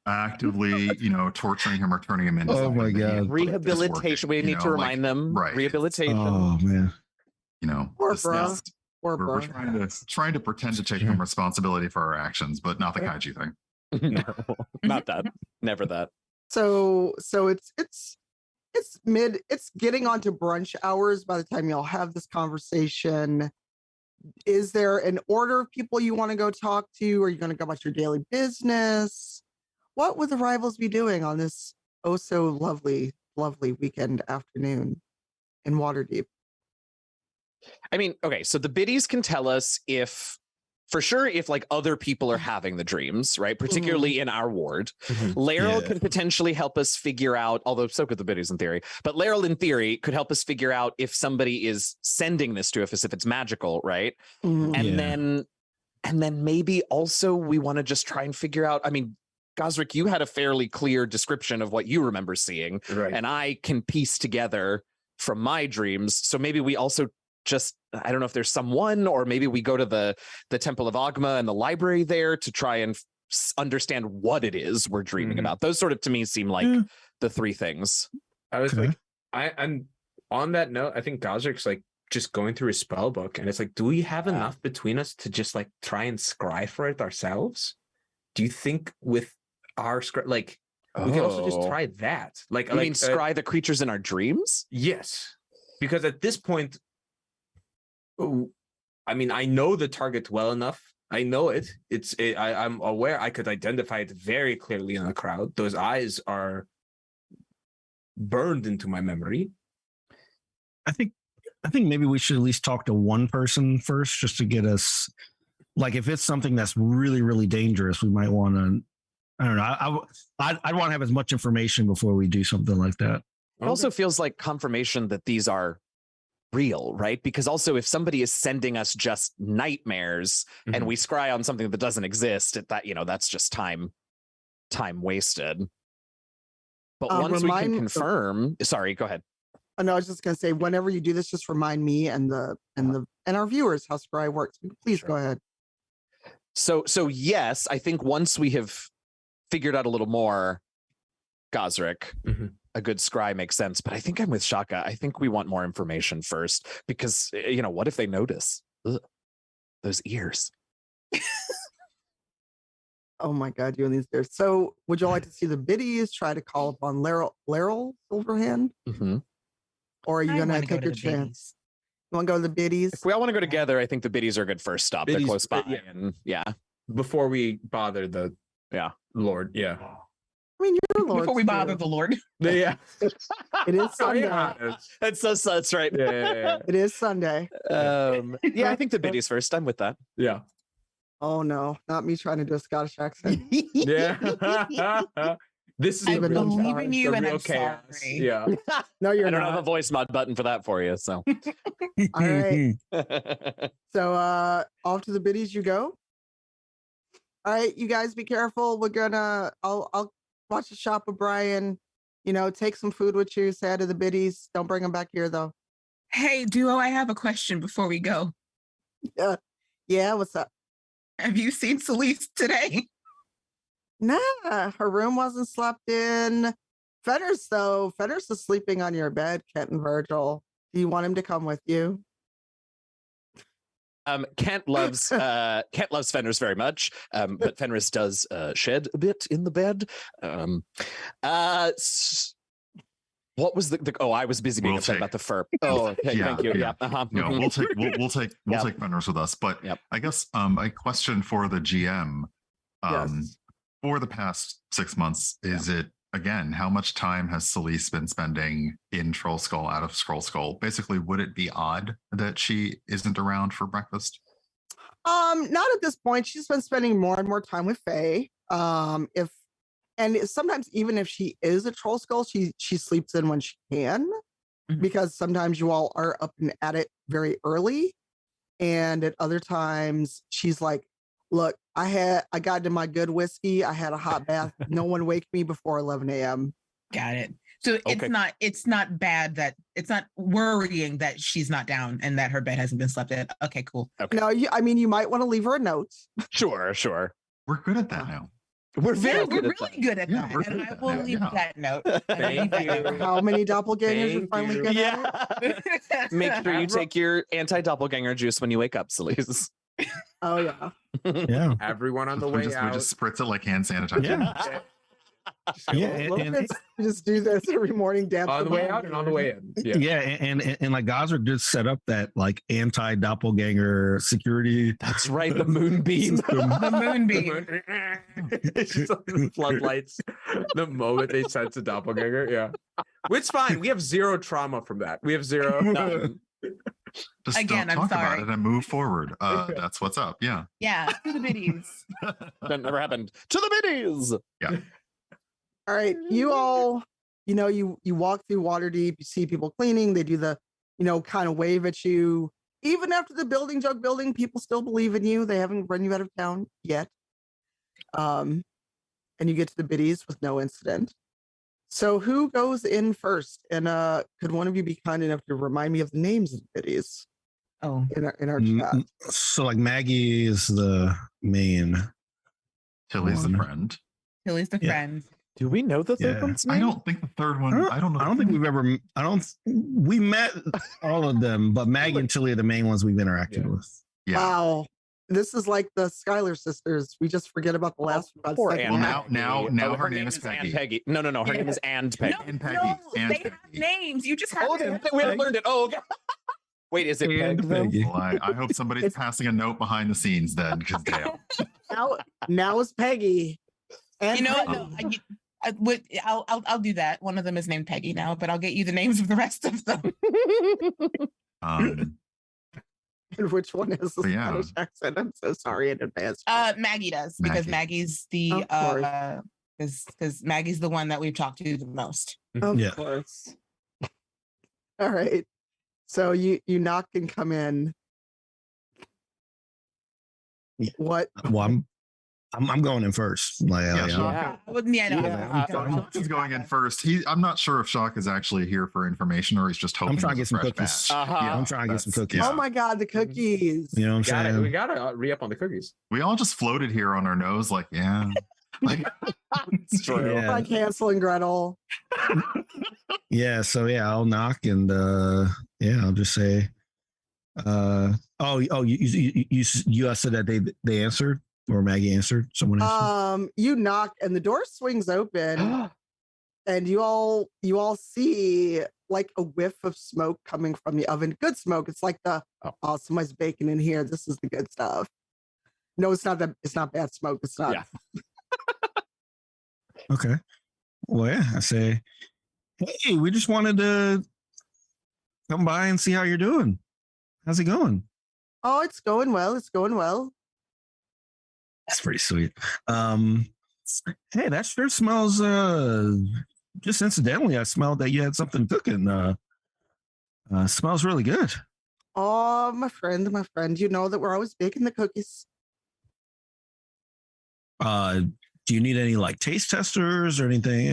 actively, torturing him or turning him into. Oh something my that he God. is Rehabilitation. working, We need to remind them. right. Rehabilitation. Oh man. Poor this Bruh. is- Poor we're Bruh. trying to pretend to take some responsibility for our actions, but not the kaiju thing. No, not that. Never that. So it's getting on to brunch hours by the time y'all have this conversation. Is there an order of people you want to go talk to? Are you going to go about your daily business? What would the rivals be doing on this oh so lovely weekend afternoon in Waterdeep? I mean, okay, so the biddies can tell us if like other people are having the dreams, right? Particularly in our ward. Laryl can potentially help us figure out, although so could the biddies in theory, but Laryl in theory could help us figure out if somebody is sending this to us, if it's magical, right? And then maybe also we want to just try and figure out, I mean, Gazrick, you had a fairly clear description of what you remember seeing, Right. and I can piece together from my dreams. So maybe we also just, I don't know if there's someone, or maybe we go to the Temple of Agma and the library there to try and understand what it is we're dreaming about. Those sort of, to me, seem like the three things. I was Okay. like, I'm on that note, I think Gazrick's like just going through his spell book, and it's like, do we have enough between us to just like try and scry for it ourselves? Do you think with our we can also just try that? Like, I mean, scry the creatures in our dreams? Yes, because at this point, I mean, I know the target well enough. I know it. I'm aware I could identify it very clearly in a crowd. Those eyes are burned into my memory. I think maybe we should at least talk to one person first, just to get us, like, if it's something that's really, really dangerous, we might want to, I don't know. I'd want to have as much information before we do something like that. It also feels like confirmation that these are real, right? Because also if somebody is sending us just nightmares and we scry on something that doesn't exist, that's just time wasted. But once we can confirm, sorry, go ahead. Oh, no, I was just gonna say, whenever you do this, just remind me and our viewers how scry works. Please go ahead. So yes, I think once we have figured out a little more, Gazrick, a good scry makes sense. But I think I'm with Shaka. I think we want more information first, because what if they notice? Ugh, those ears. Oh my God, you and these ears. So would you like to see the biddies try to call upon Laryl Silverhand? Or are you gonna take your chance? You want to go to the biddies? If we all want to go together, I think the biddies are a good first stop. They're close by. Before we bother the Lord. I mean, you're Lord. Before we bother the Lord. Yeah. It is Sunday. That's right. Yeah. It is Sunday. I think the biddies first. I'm with that. Yeah. Oh no, not me trying to do a Scottish accent. Yeah. This is I Even believe sorry. in you, and I'm chaos. sorry. Yeah. No, you're I don't not. have a voice mod button for that for you. So, All right. So off to the biddies you go. All right, you guys be careful. I'll watch the shop with Brian. Take some food with you. Say hi to the biddies. Don't bring them back here though. Hey, Duo, I have a question before we go. Yeah, what's up? Have you seen Celeste today? Nah, her room wasn't slept in. Fenner's is sleeping on your bed, Kent and Virgil. Do you want him to come with you? Kent loves Fenris very much, but Fenris does shed a bit in the bed. What was the oh, I was busy being We'll upset take- about the fur. Oh, okay, Yeah, thank you. yeah. Yeah. Uh-huh. No, mhm. we'll take Yep. vendors with us. But Yep. I guess a question for the GM. Yes. For the past 6 months, is it again, how much time has Celeste been spending in Troll Skull out of Scroll Skull? Basically, would it be odd that she isn't around for breakfast? Not at this point. She's been spending more and more time with Faye. Sometimes even if she is a troll skull, she sleeps in when she can, Mhm. because sometimes you all are up and at it very early, and at other times she's like, "Look, I got into my good whiskey. I had a hot bath. No one wake me before 11 a.m." Got it. So Okay. it's not bad that it's not worrying that she's not down and that her bed hasn't been slept in. Okay, cool. Okay. No, you might want to leave her a note. Sure. We're good at that now. We're very Yeah, good we're at really that. good at Yeah, that. we're And good I at will that, leave yeah. that note. Thank you. How many doppelgangers are Thank finally you. good at it? Yeah. Make sure you take your anti-doppelganger juice when you wake up, Celeste. Oh yeah. Yeah. Everyone on the we way just out. spritz it like hand sanitizer. Yeah. Yeah, Little bits, you just do this every morning. Dab on the some way on out and on the there. way in. Yeah. Yeah, and like Gazrick did set up that like anti doppelganger security. That's right, the moonbeam. The moonbeam. It's just like the floodlights. The moment they sense a doppelganger, yeah. Which is fine. We have zero trauma from that. We have zero. Just Again, don't I'm talk sorry. about it and move forward. That's what's up. Yeah. Yeah, to the biddies. That never happened. To the biddies. All right, you all, you walk through Waterdeep, you see people cleaning, they do the, kind of wave at you. Even after the building jug building, people still believe in you. They haven't run you out of town yet. And you get to the biddies with no incident. So who goes in first? And could one of you be kind enough to remind me of the names of the biddies Oh, in our chat? So like Maggie is the main. Tilly's the One. friend. Tilly's the Yeah. friend. Do we know the third Yeah. one's name? I don't think the third one. I don't know. I don't think we've ever. We met all of them, but Maggie and Tilly are the main ones we've interacted Yeah. with. Yeah. Wow. This is like the Schuyler sisters. We just forget about the last one. Poor Second Anne half. Now Oh, her name is Ann Peggy. Peggy. No. Her name is Ann Peggy. And Peggy. No, And they have Peggy. names. You just have Oh, to. we haven't learned it. Oh, okay. Wait, is it And Peg though? Peggy. Well, I hope somebody's It's- passing a note behind the scenes then, because damn. Now is Peggy. And You know, Peggy. I'll do that. One of them is named Peggy now, but I'll get you the names of the rest of them. And which one has the But yeah. Spanish accent? I'm so sorry in advance. Maggie does because Maggie. Maggie's the Of course. because Maggie's the one that we've talked to the most. Of Yeah. course. All right. So you knock and come in. Yeah. What? Well, I'm going in first. Like, Yeah, like, sure. Yeah. I wouldn't. Yeah, no, Yeah. Shock is going in first. I'm not sure if Shock is actually here for information or he's just hoping. I'm trying to there's get a some fresh cookies. batch. Uh-huh. I'm trying to get some That's- cookies. yeah. Oh my God, the cookies. You know what I'm saying? We gotta re-up on the cookies. We all just floated here on our nose, like, yeah. Like, It's true. Yeah. Like Hansel and Gretel. Yeah, so yeah, I'll knock and I'll just say you said that they answered, or Maggie answered, someone answered. You knock and the door swings open and you all see like a whiff of smoke coming from the oven. Good smoke. It's like somebody's baking in here. This is the good stuff. No, it's not bad smoke. It's not. Yeah. Okay. Well, yeah, I say, hey, we just wanted to come by and see how you're doing. How's it going? Oh, it's going well. It's going well. That's pretty sweet. Hey, that sure smells just incidentally, I smelled that you had something cooking. Smells really good. Oh, my friend, you know that we're always baking the cookies. Do you need any like taste testers or anything? We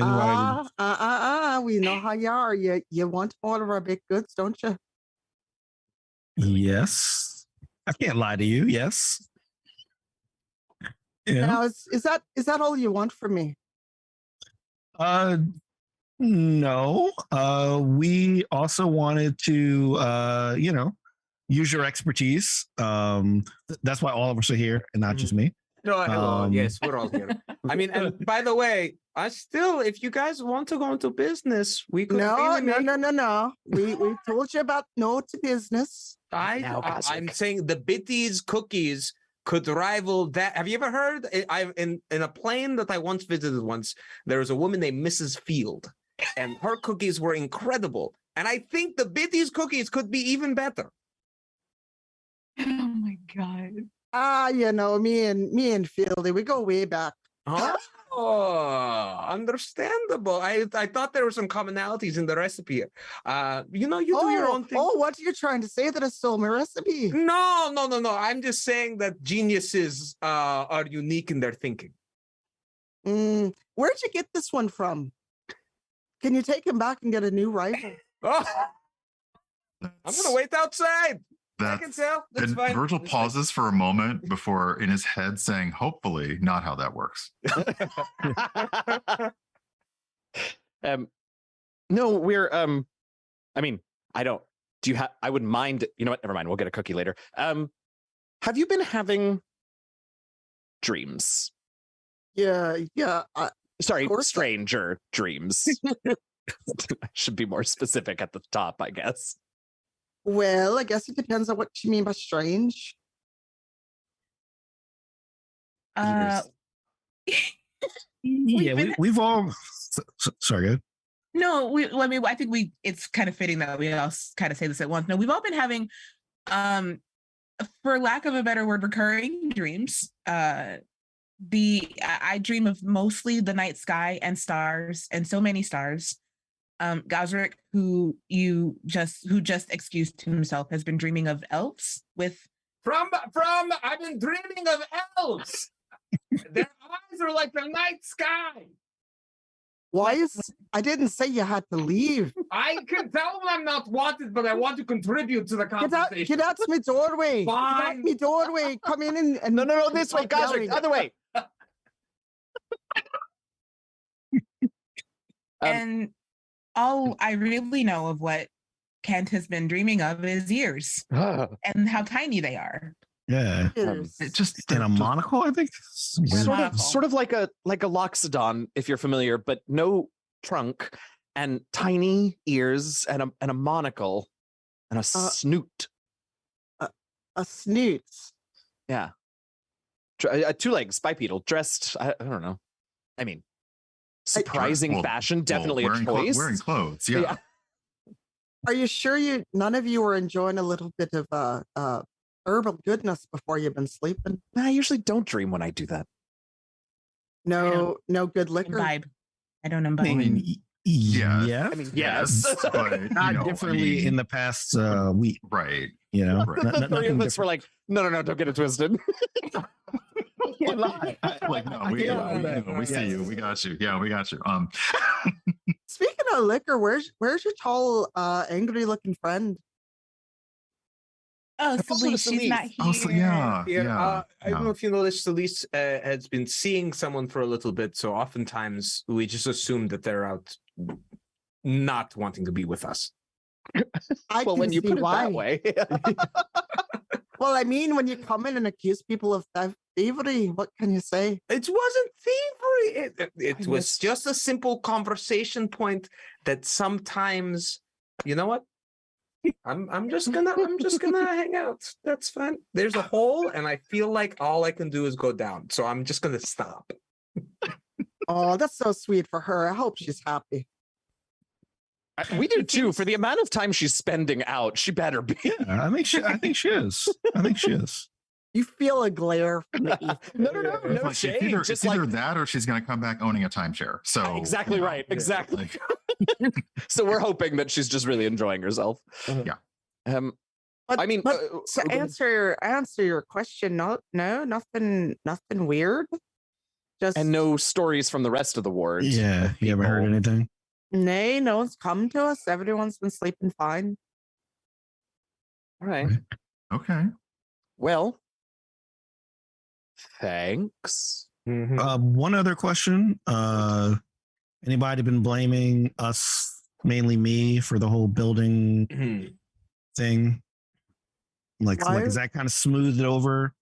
know how you are. You want all of our baked goods, don't you? Yes. I can't lie to you. Yes. Yeah. Now, is that all you want from me? No. We also wanted to use your expertise. That's why all of us are here and not just me. No, hello. Um, Yes, we're all here. I mean, and by the way, I still, if you guys want to go into business, we could. No. We told you about no to business. I'm saying the Bitties cookies could rival that. Have you ever heard? In a plane that I once visited there was a woman named Mrs. Field, and her cookies were incredible. And I think the Bitties cookies could be even better. Oh my god. Me and Fieldy, we go way back. Oh, understandable. I thought there were some commonalities in the recipe. You do your own thing. Oh, what are you trying to say? That I stole my recipe? No. I'm just saying that geniuses are unique in their thinking. Where'd you get this one from? Can you take him back and get a new rifle? I'm gonna wait outside. I can tell. That's fine. Virgil pauses for a moment before, in his head, saying, "Hopefully, not how that works." No, we're I mean, I don't. Do you have? I wouldn't mind. You know what? Never mind. We'll get a cookie later. Have you been having dreams? Yeah. Sorry, stranger dreams. I should be more specific at the top, I guess. Well, I guess it depends on what you mean by strange. We've all. Sorry, go ahead. No, I think it's kind of fitting that we all kind of say this at once. No, we've all been having, for lack of a better word, recurring dreams. I dream of mostly the night sky and stars, and so many stars. Gazrick, who just excused himself, has been dreaming of elves with I've been dreaming of elves. Their eyes are like the night sky. I didn't say you had to leave. I can tell them I'm not wanted, but I want to contribute to the conversation. Get out to my doorway. Fine. Get out my doorway. Come in and No, this way, Gazrick, the other way. And all I really know of what Kent has been dreaming of is ears and how tiny they are. Yeah, just in a monocle, I think. Sort of like a loxodon, if you're familiar, but no trunk and tiny ears and a monocle and a snoot. A snoot. Yeah. 2 legs, bipedal, dressed. I don't know. I mean, surprising fashion, definitely a choice. Wearing clothes, yeah. Are you sure none of you were enjoying a little bit of herbal goodness before you've been sleeping? I usually don't dream when I do that. No good liquor. Imbibe. I don't imbibe. I mean, yeah. I mean, yes. But, not differently in the past week. Right. The three of us were like, no, don't get it twisted. We see you. We got you. Yeah, we got you. Speaking of liquor, where's your tall, angry-looking friend? Oh, Celise, she's not here. Oh, so, yeah. I don't know if you know this. Celise has been seeing someone for a little bit, so oftentimes we just assume that they're out not wanting to be with us. Well, when you put it that way. Well, I mean, when you come in and accuse people of thievery, what can you say? It wasn't thievery. It was just a simple conversation point that sometimes, you know what? I'm just gonna hang out. That's fine. There's a hole, and I feel like all I can do is go down. So I'm just gonna stop. Oh, that's so sweet for her. I hope she's happy. We do too. For the amount of time she's spending out, she better be. I think she is. You feel a glare from the ether. No shade. It's either that or she's going to come back owning a timeshare. So exactly right. Exactly. So we're hoping that she's just really enjoying herself. Yeah. To answer your question, nothing weird. And no stories from the rest of the ward. Yeah. You ever heard anything? Nay, no one's come to us. Everyone's been sleeping fine. All right. Okay. Well, thanks. One other question. Anybody been blaming us, mainly me, for the whole building thing? Like is that kind of smoothed over?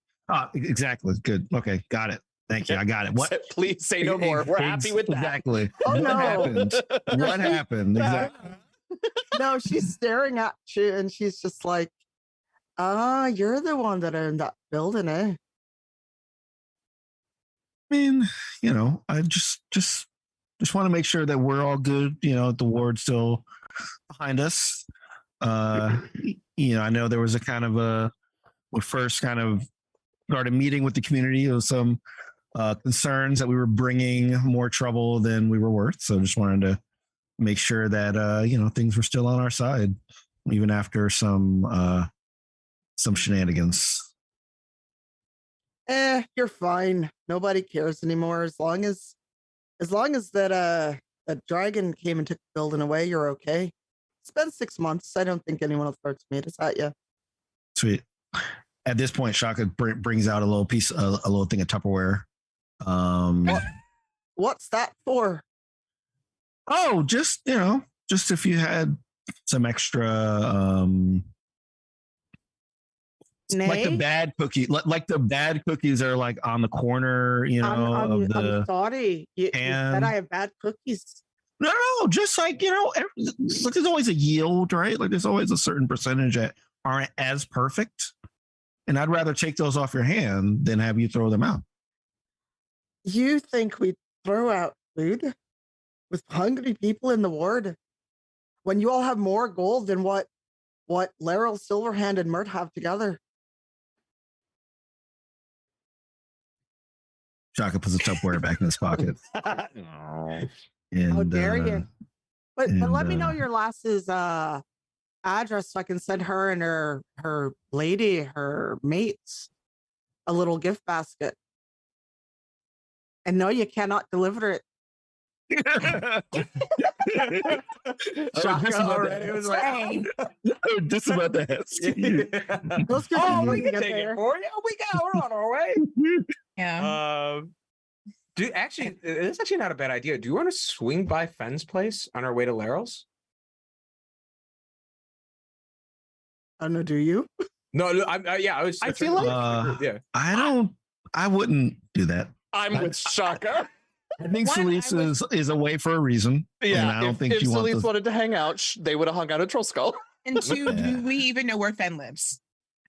Exactly. Good. Okay. Got it. Thank you. I got it. What? Please say no more. We're happy with that. Exactly. Oh, What no. happened? What happened? Exactly. No, she's staring at you and she's just like, you're the one that owned that building, eh? I mean, I just want to make sure that we're all good. The ward's still behind us. I know there was a kind of we first kind of started meeting with the community of some concerns that we were bringing more trouble than we were worth. So just wanted to make sure that things were still on our side, even after some shenanigans. You're fine. Nobody cares anymore. As long as that dragon came and took the building away, you're okay. It's been 6 months. I don't think anyone will throw tomatoes at you. Sweet. At this point, Shaka brings out a little piece, a little thing of Tupperware. What's that for? Oh, just if you had some extra, like the bad cookie, like the bad cookies are like on the corner, I'm sorry. You said I have bad cookies. No, just like, there's always a yield, right? Like there's always a certain percentage that aren't as perfect. And I'd rather take those off your hand than have you throw them out. You think we throw out food with hungry people in the ward when you all have more gold than what Laryl, Silverhand, and Mert have together? Shaka puts a Tupperware back in his pocket. And, how dare you? But let me know your lass's address so I can send her and her mates a little gift basket. And no, you cannot deliver it. Shaka already was like, I was just about to ask you. We can take it for you. We're on our way. Yeah. It's actually not a bad idea. Do you want to swing by Fenn's place on our way to Laryl's? I don't know. Do you? No, I feel like I wouldn't do that. I'm with Shaka. I think Celise is away for a reason. Yeah, and I don't think if she Celise wants wanted to hang out, they would have hung out at Troll Skull. And two, do we even know where Fen lives?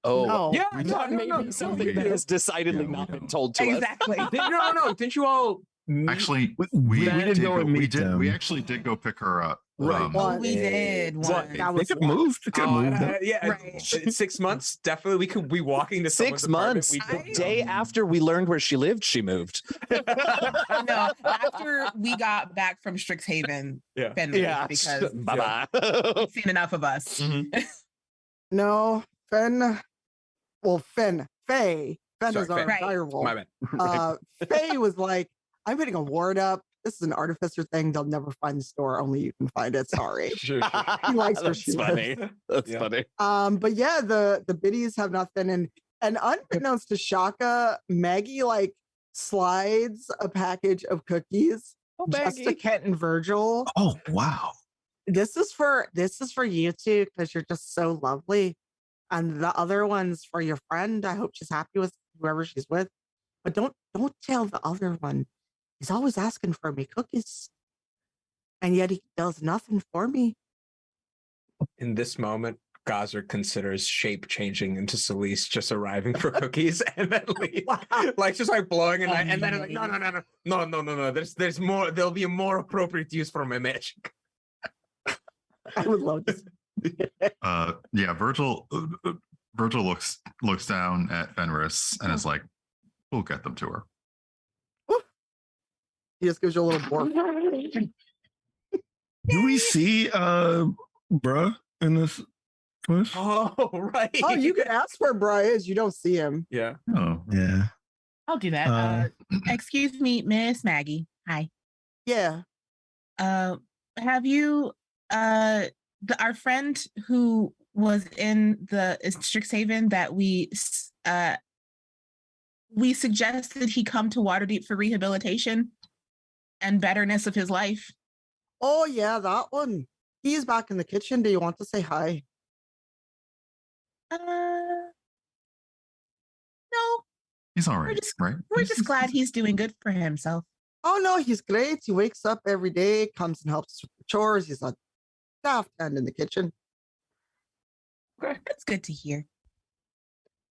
Oh, No. Yeah, we thought maybe something that has decidedly not been told to us. Exactly. No. Didn't you all? Actually, we did go and meet them. We actually did go pick her up. Right. We did. What? One. That They was could move. They could move. Yeah, Right. 6 months. Definitely, we could be walking to 6 months. The day after we learned where she lived, she moved. No, after we got back from Strixhaven, Fen moved because Bye-bye. we've seen enough of us. No, Fen. Well, Faye. Fen Sorry, is our Faye. direwolf. My bad. Faye was like, I'm putting a ward up. This is an artificer thing. They'll never find the store. Only you can find it. Sorry. Sure. He likes where That's she funny. lives. That's Yeah. funny. But yeah, the biddies have not been in. And unbeknownst to Shaka, Maggie like slides a package of cookies just to Kent and Virgil. Oh wow! This is for you two because you're just so lovely. And the other one's for your friend. I hope she's happy with whoever she's with. But don't tell the other one. He's always asking for me cookies. And yet he does nothing for me. In this moment, Gazrick considers shape changing into Celise, just arriving for cookies and then leave. Wow. Like just like blowing a night, and then like no. There's more. There'll be a more appropriate use for my magic. I would love to. Yeah, Virgil looks down at Fenris and is like, we'll get them to her. He just gives you a little bork. Do we see bruh in this place? Oh, right. Oh, you can ask where Bri is. You don't see him. Yeah. Oh, Yeah. I'll do that. Excuse me, Miss Maggie. Hi. Yeah. Have you our friend who was in the Strixhaven that we suggested he come to Waterdeep for rehabilitation and betterness of his life? Oh, yeah, that one. He's back in the kitchen. Do you want to say hi? No. He's all right, right? We're just glad he's doing good for himself. Oh no, he's great. He wakes up every day, comes and helps us with the chores. He's a staff hand in the kitchen. Okay, that's good to hear.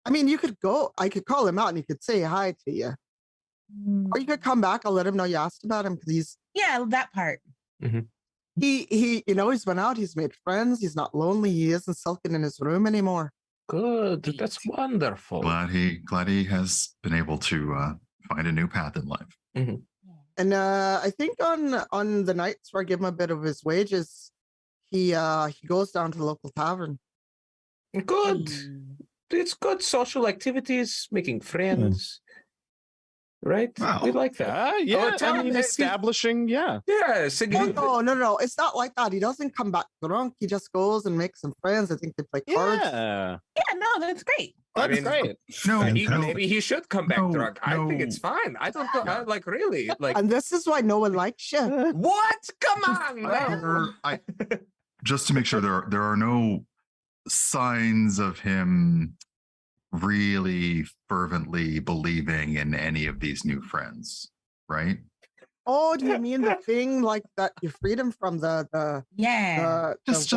I mean, I could call him out and he could say hi to you. Or you could come back. I'll let him know you asked about him because that part. He he's went out. He's made friends. He's not lonely. He isn't sulking in his room anymore. Good. That's wonderful. Glad he has been able to find a new path in life. And I think on the nights where I give him a bit of his wages, he goes down to the local tavern. Good. It's good social activities, making friends. Right? Wow. We like that. Yeah. tell him that establishing. Yeah. Yeah. Oh, no. It's not like that. He doesn't come back drunk. He just goes and makes some friends. I think they play cards. Yeah. Yeah, no, that's great. That's great. No, maybe he should come back drunk. I think no. it's fine. I don't know. Like, really? Like, And this is why no one likes you. what? Come on, man. Just to make sure there are no signs of him really fervently believing in any of these new friends, right? Oh, do you mean the thing like that you freed him from the Just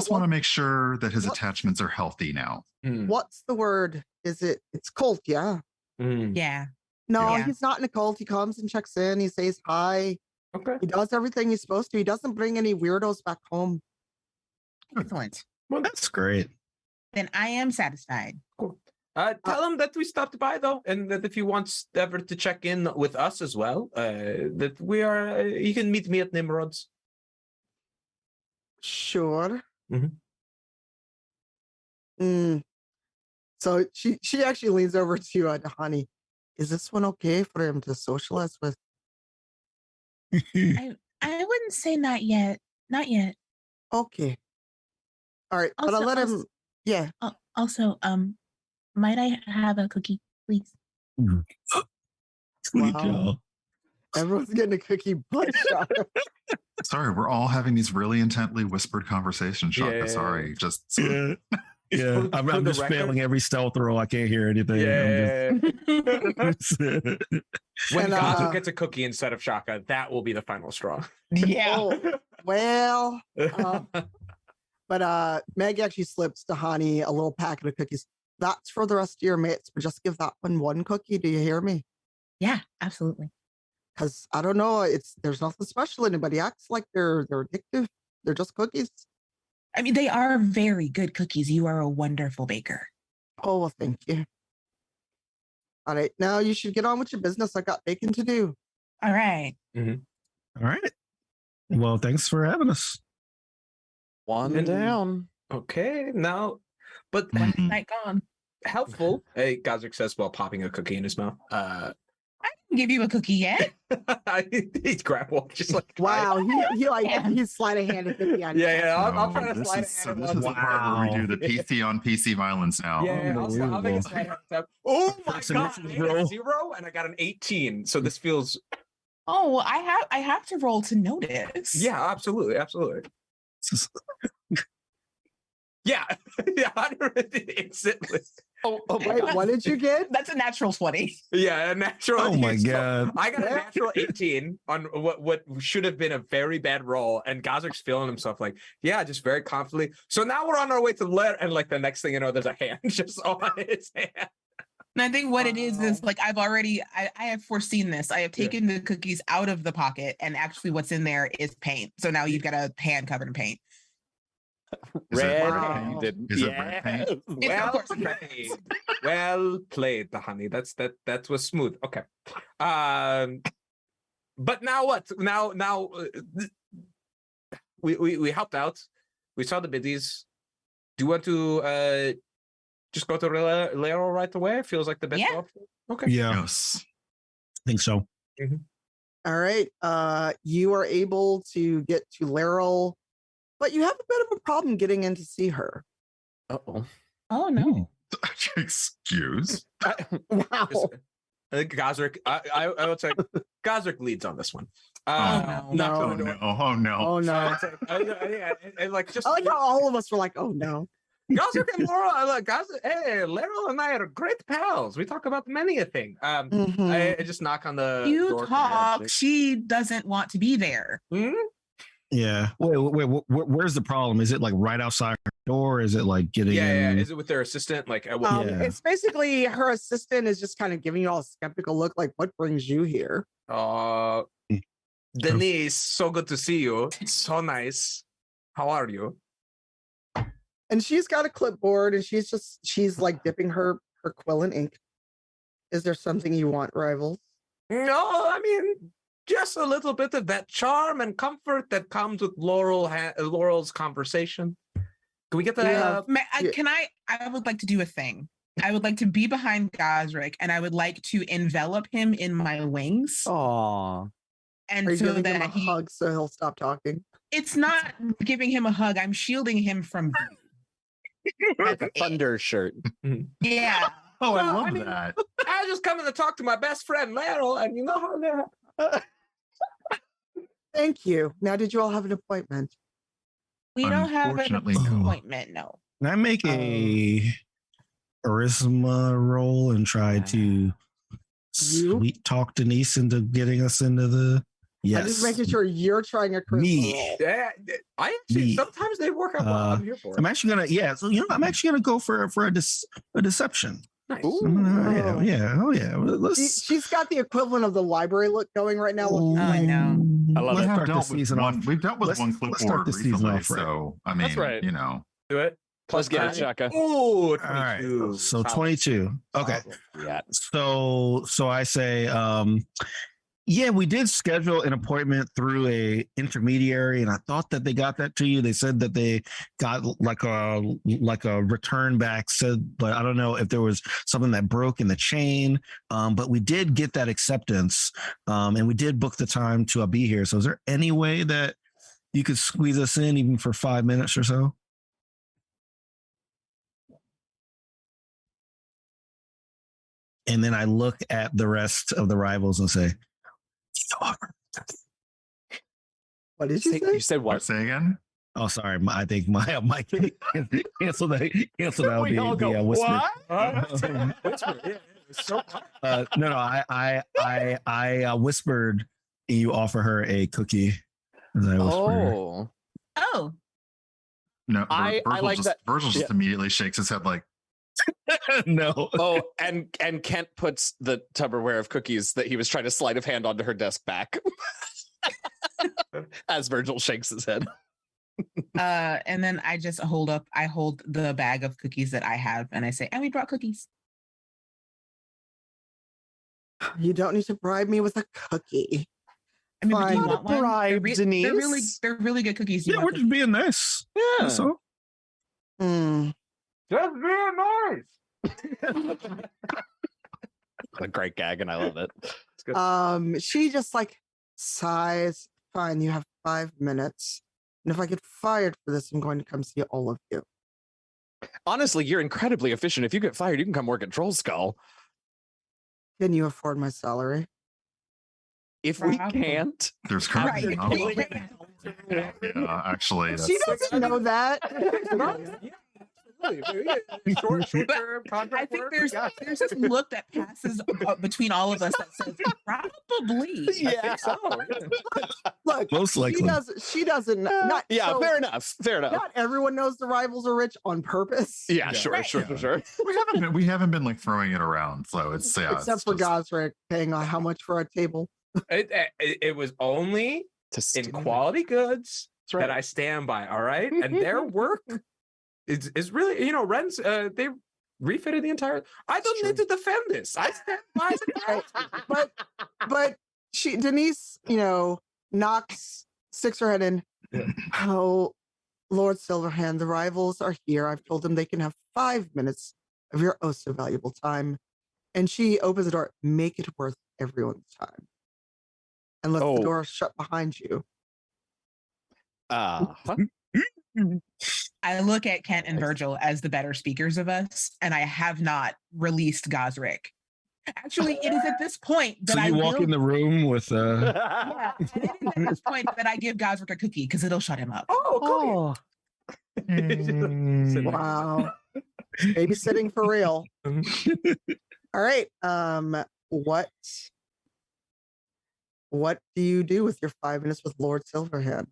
want to make sure that his attachments are healthy now. What's the word? It's cult, yeah. Yeah. No, Yeah. he's not in a cult. He comes and checks in, he says hi. Okay. He does everything he's supposed to. He doesn't bring any weirdos back home. Excellent. Well, that's great. Then I am satisfied. Cool. Tell him that we stopped by though, and that if he wants ever to check in with us as well, that we are. You can meet me at Nimrod's. Sure. So she actually leans over to Honey. Is this one okay for him to socialize with? I wouldn't say not yet. Not yet. Okay. All right, but I'll let him. Yeah. Also, might I have a cookie, please? Wow. Everyone's getting a cookie butt shot. Sorry, we're all having these really intently whispered conversations. Shaka, Yeah. Sorry, just Yeah, For I'm the just record? failing every stealth roll. I can't hear anything. Yeah. When And, Gazrick gets a cookie instead of Shaka, that will be the final straw. Yeah. Oh, well, but Meg actually slips to Honey a little packet of cookies. That's for the rest of your mates, but just give that one cookie. Do you hear me? Yeah, absolutely. Because I don't know, there's nothing special. Anybody acts like they're addictive. They're just cookies. I mean, they are very good cookies. You are a wonderful baker. Oh, well, thank you. All right, now you should get on with your business. I got bacon to do. All right. All right. Well, thanks for having us. One down. Okay, now, but One night gone. helpful. Hey, Gazrick says while popping a cookie in his mouth. I didn't give you a cookie yet. He's grapple, just like Wow, Yeah. he's slide a hand at cookie on you. Yeah, I'll No, try to this slide is, a so hand. this is the part where we do the Wow. PC on PC violence now. Yeah, I'll make a Unbelievable. slide hand step. Oh my First god! initiative I got a roll. 0 and I got an 18. So this feels Oh, well, I have to roll to notice. yeah, absolutely. Yeah, yeah, instantly. Oh my Wait, God. what did you get? That's a natural 20. Yeah, a natural. Oh my 18. So God. I got a natural 18 on what should have been a very bad roll, and Gazrick's feeling himself like, yeah, just very confidently. So now we're on our way to Lair, and like the next thing you know, there's a hand just on his hand. And I think what it is Wow. like I have foreseen this. I have taken the cookies out of the pocket, and actually what's in there is paint. So now you've got a hand covered in paint. Is it Red Wow. handed. Is it red paint? It's of Well course red. played. Well played, the honey. That was smooth. Okay. But now what? Now we helped out. We saw the biddies. Do you want to just go to Lero right away? Feels like the best Yeah. option. Okay. Yeah, Yes. I think so. All right. You are able to get to Laurel, but you have a bit of a problem getting in to see her. Uh-oh. Oh no. Excuse. Wow. I think Gazrick. I would say Gazrick leads on this one. no. Knock on No. the door. Oh no. Oh no. Yeah, and like just I like how all of us were like, oh no. Gazrick and Laura, hey, Laurel and I are great pals. We talk about many a thing. Mhm. I just knock on the You door. talk. She doesn't want to be there. Yeah. Wait. Where's the problem? Is it like right outside her door? Is it like getting Yeah. in? Is it with their assistant? Like, Yeah. It's basically her assistant is just kind of giving you all a skeptical look, like, what brings you here? Denise, so good to see you. So nice. How are you? And she's got a clipboard and she's like dipping her quill in ink. Is there something you want, rivals? No, I mean, just a little bit of that charm and comfort that comes with Laurel's conversation. Can we get that? I would like to do a thing. I would like to be behind Gazrick and I would like to envelop him in my wings. Aw. And Are you so giving him that a hug so he'll stop talking? It's not giving him a hug. I'm shielding him from Like a thunder shirt. Yeah. Oh, I Well, love I mean, that. I was just coming to talk to my best friend Laurel, and you know how that. Thank you. Now, did you all have an appointment? We don't have an Unfortunately, no. appointment, no. Can I make a Aasimar roll and try to sweet talk Denise into getting us into the? Yes. I'm just making sure you're trying a charisma Me. roll. Yeah, I actually sometimes they work out well. I'm here for it. I'm actually gonna So I'm actually gonna go for a deception. Nice. Let's. She's got the equivalent of the library look going right now. Oh, I know. I love Let's it. start Dealt this with season one, off. we've dealt with one Let's start clipboard this season recently, off right. so I mean, That's right. you know. Do it. Let's get it, Shaka. Oh, All right. 22. So Solid. 22. Okay. Yeah. So I say, yeah, we did schedule an appointment through a intermediary, and I thought that they got that to you. They said that they got like a return back. Said, but I don't know if there was something that broke in the chain. But we did get that acceptance, and we did book the time to be here. So is there any way that you could squeeze us in, even for 5 minutes or so? And then I look at the rest of the rivals and say, What did you say? You said What? what? Say again? oh, sorry. I think my cancel that. Cancel that. We all go, whisper. what? No. I whispered. You offer her a cookie. As I whisper. Oh. Oh, No, I Virgil like just, that- Virgil just yeah. immediately shakes his head like, No. Oh, and Kent puts the Tupperware of cookies that he was trying to sleight of hand onto her desk back. As Virgil shakes his head. and then I just hold the bag of cookies that I have and I say, and we brought cookies. You don't need to bribe me with a cookie. I mean, but do you Fine. want one? Bribe, Denise. They're really good cookies. Do you Yeah, want we're just being nice. Yeah. That's all. Hmm. Just being nice. A great gag, and I love it. It's good. She just like sighs. Fine, you have 5 minutes. And if I get fired for this, I'm going to come see all of you. Honestly, you're incredibly efficient. If you get fired, you can come work at Troll Skull. Can you afford my salary? If we Probably. can't, there's currently Right. yeah, actually, that's, She doesn't know that. Short-term contract I think work. there's this look that passes between all of us that says probably. yeah. Look, Most likely. she doesn't. Not Yeah, so- fair enough. Fair enough. Not everyone knows the rivals are rich on purpose. Yeah, sure, Right. sure. we haven't been like throwing it around, so it's Except it's for just- Gazrick paying how much for a table. It was only To in stimulate. quality goods That's right. that I stand by. All right, and their work is really, Ren's they refitted the entire. I don't need to defend this. I stand by the But Denise, sticks her head in. Oh, Lord Silverhand, the rivals are here. I've told them they can have 5 minutes of your oh so valuable time. And she opens the door. Make it worth everyone's time. And lets Oh. the door shut behind you. Uh-huh. I look at Kent and Virgil as the better speakers of us, and I have not released Gazrick. Actually, it is at this point that So I you walk will, in the room with yeah, and it is at this point that I give Gazrick a cookie because it'll shut him up. Oh, Wow. Babysitting for real. All right. What do you do with your 5 minutes with Lord Silverhand?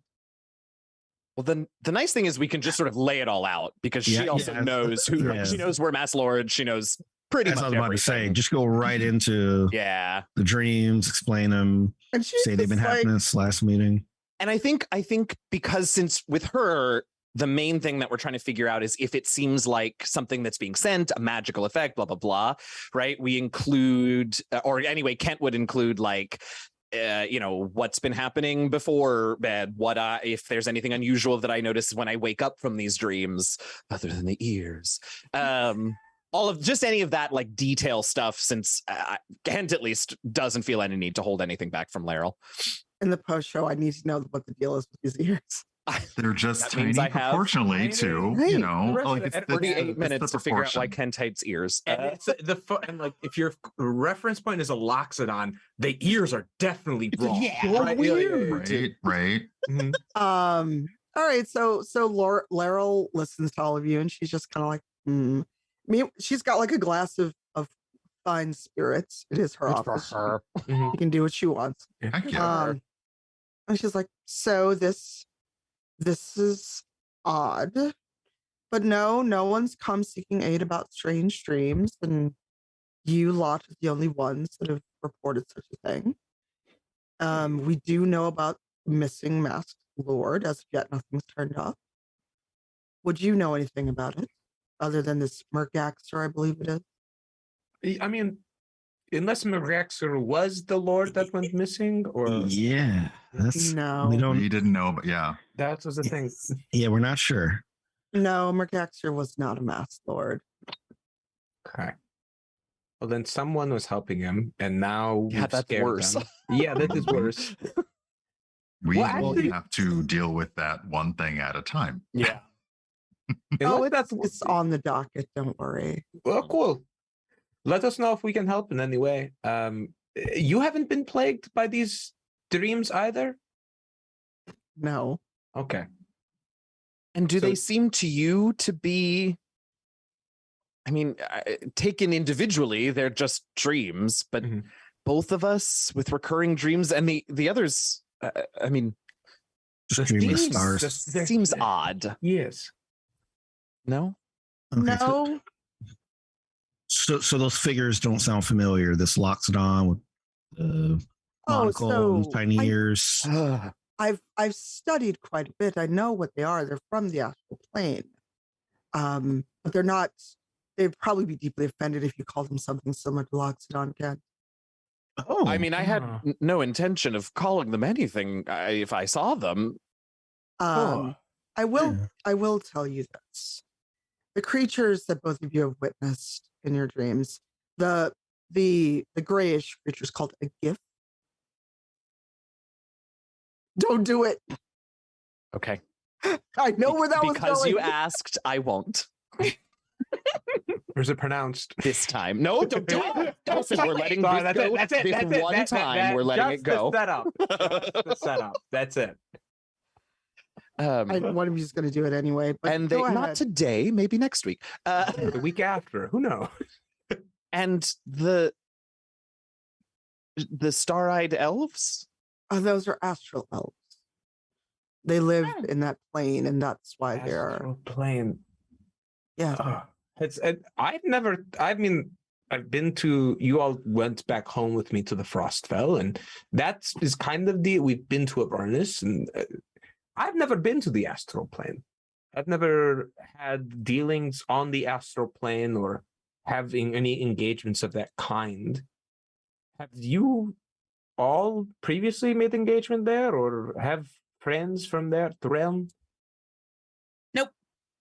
Well, then the nice thing is we can just sort of lay it all out because she also knows who she knows we're Mass Lord. She knows pretty much I was about everything. to say, just go right into the dreams, explain them, and say they've been happening since last meeting. And I think because since with her, the main thing that we're trying to figure out is if it seems like something that's being sent, a magical effect, blah, blah, blah, right? We include, or anyway, Kent would include like, what's been happening before bed, if there's anything unusual that I notice when I wake up from these dreams, other than the ears. All of just any of that like detail stuff, since Kent at least doesn't feel any need to hold anything back from Laryl. In the post show, I need to know what the deal is with these ears. They're just tiny proportionally to, like it's 48 minutes to figure out why Kent hates ears. And it's and like if your reference point is a Loxodon, the ears are definitely wrong. Yeah, weird. Right. Mm-hmm. All right. So Laryl listens to all of you, and she's just kind of like, she's got like a glass of fine spirits. It is her office. For her. She can do what she wants. And she's like, so this is odd, but no one's come seeking aid about strange dreams, and you lot are the only ones that have reported such a thing. We do know about missing masked lord. As of yet, nothing's turned up. Would you know anything about it other than this Mergaxer, I believe it is? I mean, unless Mergaxer was the lord that went missing, or we didn't know, but that was the thing. Yeah, we're not sure. No, Mergaxer was not a masked lord. Okay. Well, then someone was helping him, and now that's worse. Yeah, that is worse. We have to deal with that one thing at a time. Yeah. It's on the docket. Don't worry. Well, cool. Let us know if we can help in any way. You haven't been plagued by these dreams either? No. Okay. And do they seem to you to be, I mean, taken individually, they're just dreams, but both of us with recurring dreams, and the others, I mean, just dreaming stars. Seems odd. Yes. No? Okay, no. So those figures don't sound familiar. This Loxodon with monocle and tiny ears. I've studied quite a bit. I know what they are. They're from the astral plane. But they're not. They'd probably be deeply offended if you called them something similar to Loxodon, Ken. Oh, I mean, I had no intention of calling them anything if I saw them. I will tell you this: the creatures that both of you have witnessed in your dreams, the grayish creatures called a gift. Don't do it. Okay. I know where that was going. Because you asked, I won't. Or is it pronounced this time? No, don't do it. We're letting this go. That's it. This one time, we're letting it go. The setup. That's it. One of you is going to do it anyway. But and not today, maybe next week. The week after. Who knows? And the star-eyed elves? Those are astral elves. They live in that plane, and that's why they're astral plane. Yeah. I've been to, you all went back home with me to the Frostfell, and that is kind of we've been to Avernus, and I've never been to the astral plane. I've never had dealings on the astral plane or having any engagements of that kind. Have you all previously made engagement there, or have friends from that realm?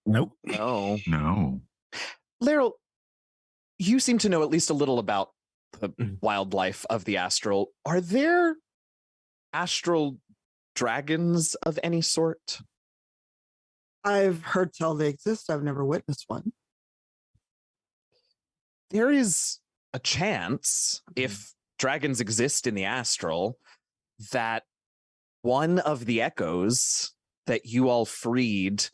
Nope. No. Laryl, you seem to know at least a little about the wildlife of the astral. Are there astral dragons of any sort? I've heard tell they exist. I've never witnessed one. There is a chance, if dragons exist in the astral, that one of the echoes that you all freed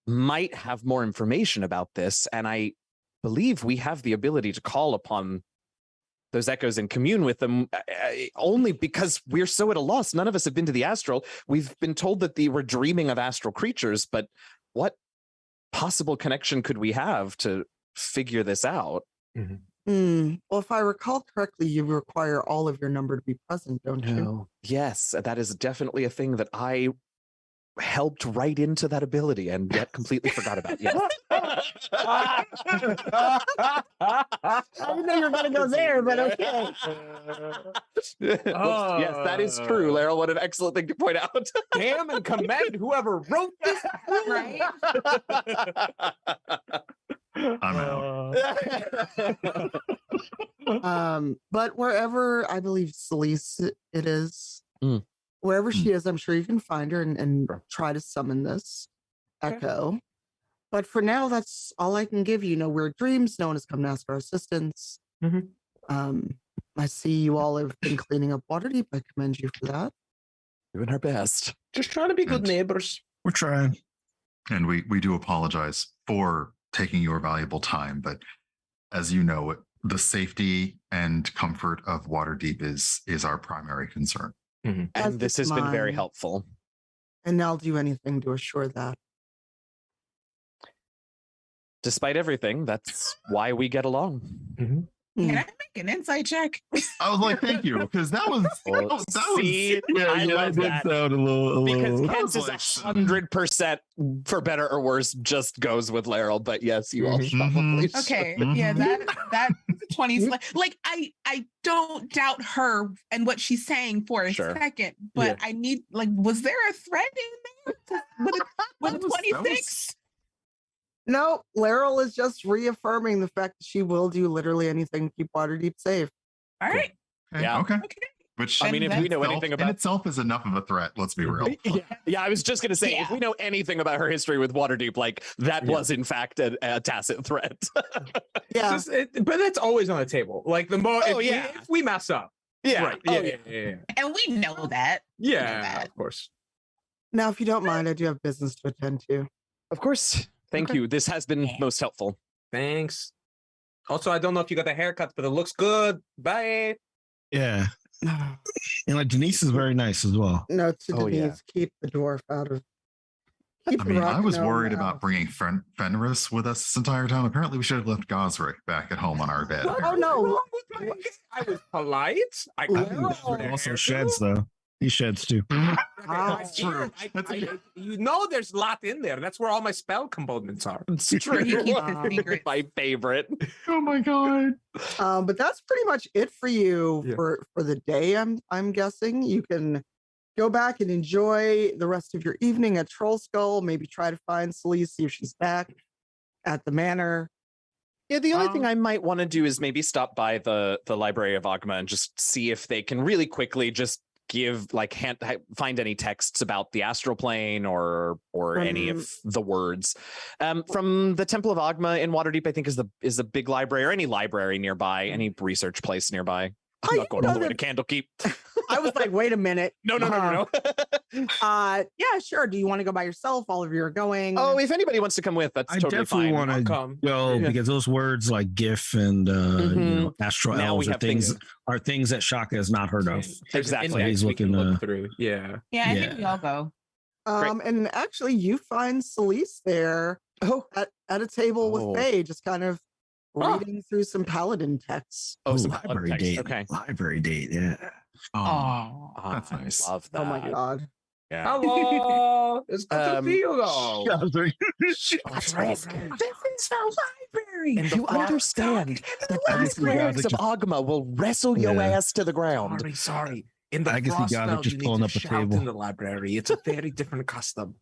might have more information about this, and I believe we have the ability to call upon those echoes and commune with them only because we're so at a loss. None of us have been to the astral. We've been told that we're dreaming of astral creatures, but what possible connection could we have to figure this out? Well, if I recall correctly, you require all of your number to be present, don't you? No. Yes, that is definitely a thing that I helped right into that ability and yet completely forgot about. Yes. I didn't know you were going to go there, but okay. Yes, that is true, Laryl. What an excellent thing to point out. Damn and commend whoever wrote this. Right? I'm out. But wherever I believe Celise it is, Mm. wherever she is, I'm sure you can find her and try to summon this echo. But for now, that's all I can give you. No weird dreams. No one has come to ask our assistance. I see you all have been cleaning up Waterdeep. I commend you for that. Doing our best. Just trying to be good neighbors. We're trying. And we do apologize for taking your valuable time, but as you know, the safety and comfort of Waterdeep is our primary concern. And As this is has been very mine. helpful. And I'll do anything to assure that. Despite everything, that's why we get along. Mm. Can I make an insight check? I was like, thank you, because that was See, I love that. Sound a little. Because That Kent was is like 100%, for better or worse, just goes with Laryl. But yes, you all probably should. Okay, yeah, that 20s. Like I don't doubt her and what she's saying for a Sure. second, but I need was there a threat in there with That was- 26? No, Laryl is just reaffirming the fact that she will do literally anything to keep Waterdeep safe. All right. Yeah. Okay. Okay. Which I mean, if we know anything in about itself is enough of a threat. Let's be real. yeah, I was just gonna say, if we know anything about her history with Waterdeep, like that was in fact a tacit threat. Yeah. But that's always on the table. Like the more Oh, if we mess up. Yeah. Right. Oh, Yeah. And we know that. Yeah, of course. Now, if you don't mind, I do have business to attend to. Of course. Thank you. This has been most helpful. Thanks. Also, I don't know if you got the haircut, but it looks good. Bye. Yeah. And like Denise is very nice as well. No, to Oh, Denise, yeah. keep the dwarf out of. I keep the mean, I rock was in our worried mouth. about bringing Fenris with us this entire time. Apparently, we should have left Gazrick back at home on our bed. Oh no! I was polite. I I think Gazrick also sheds though. He sheds too. That's true. You know, there's a lot in there. That's where all my spell components are. It's He true. keeps his secrets. My favorite. Oh my god! But that's pretty much it for you Yeah. for the day. I'm guessing you can go back and enjoy the rest of your evening at Troll Skull. Maybe try to find Celise, see if she's back at the manor. Yeah, the only thing I might want to do is maybe stop by the Library of Ogma and just see if they can really quickly just give find any texts about the astral plane or any of the words from the Temple of Ogma in Waterdeep. I think is a big library, or any library nearby, any research place nearby. I'm not going all the way to Candlekeep. I was like, wait a minute. No. Yeah, sure. Do you want to go by yourself? All of you are going. Oh, if anybody wants to come with, that's I totally definitely fine. want I'll to come. go Yeah. because those words like GIF and astral Now we elves are have things- things that Shaka has not heard of. There's an Exactly. index He's we can looking, look through. Yeah. Yeah, I Yeah. think we all go. And actually, you find Celise there at a table Oh. with Faye, just kind of Oh. reading through some paladin texts. Oh, some library text. date. Okay. Library date. Yeah. Oh. That's nice. I love that. Oh my god. Yeah. Hello. It's good to see you, though. That's right. This is the library. And the You frog- understand that I the guess we got clerics it of just- Ogma will wrestle your Yeah. ass to the ground. Sorry. In the I guess you frost got it spells, just you need pulling to up a shout table. in the library. It's a very different custom.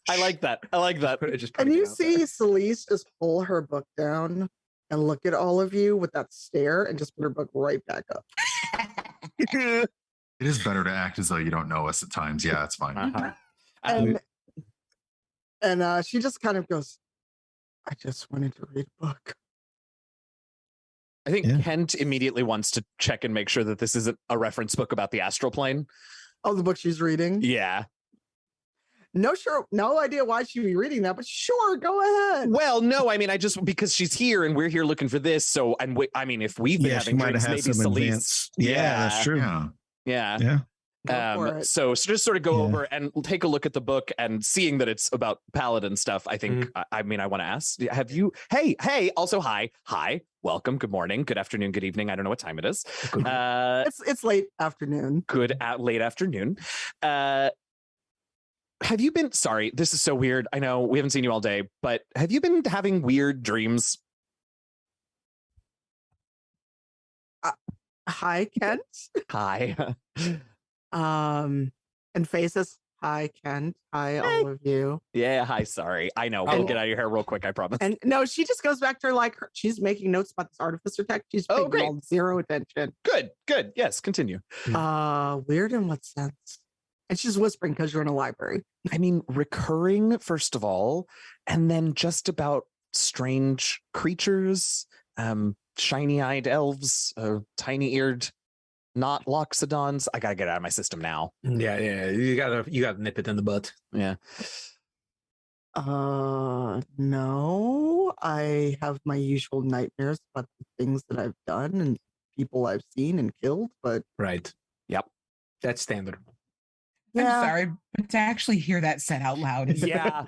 I like that. I like that. And you see Celise just pull her book down and look at all of you with that stare and just put her book right back up. It is better to act as though you don't know us at times. Yeah, it's fine. Uh-huh. And she just kind of goes, I just wanted to read a book. I think Yeah. Kent immediately wants to check and make sure that this isn't a reference book about the astral plane. Oh, the book she's reading? Yeah. no idea why she'd be reading that, but sure, go ahead. Well, no, I mean, I just because she's here and we're here looking for this. So, and I mean, if we've been Yeah, she having might drinks, have had maybe some Celise. advance. Yeah, that's true. Yeah. Yeah. Yeah. Go for it. So just sort of go Yeah. over and take a look at the book, and seeing that it's about paladin stuff, I think, I mean, I want to ask, have you, hey, also, hi, welcome, good morning, good afternoon, good evening. I don't know what time it is. It's late afternoon. Late afternoon. Have you been, sorry, this is so weird. I know we haven't seen you all day, but have you been having weird dreams? Hi, Kent. Hi. And faces. Hi, Kent. Hi, all of you. Yeah, hi, sorry. I know. We'll get out of your hair real quick, I promise. And no, she just goes back to she's making notes about this artificer tech. She's paying great. all zero attention. Good. Yes, continue. Weird in what sense? And she's whispering because you're in a library. I mean, recurring, first of all, and then just about strange creatures, shiny-eyed elves, tiny-eared not loxodons. I gotta get it out of my system now. Yeah. You gotta nip it in the butt. Yeah. No, I have my usual nightmares about the things that I've done and people I've seen and killed, but Right. Yep. That's standard. yeah. I'm sorry, but to actually hear that said out loud is Yeah.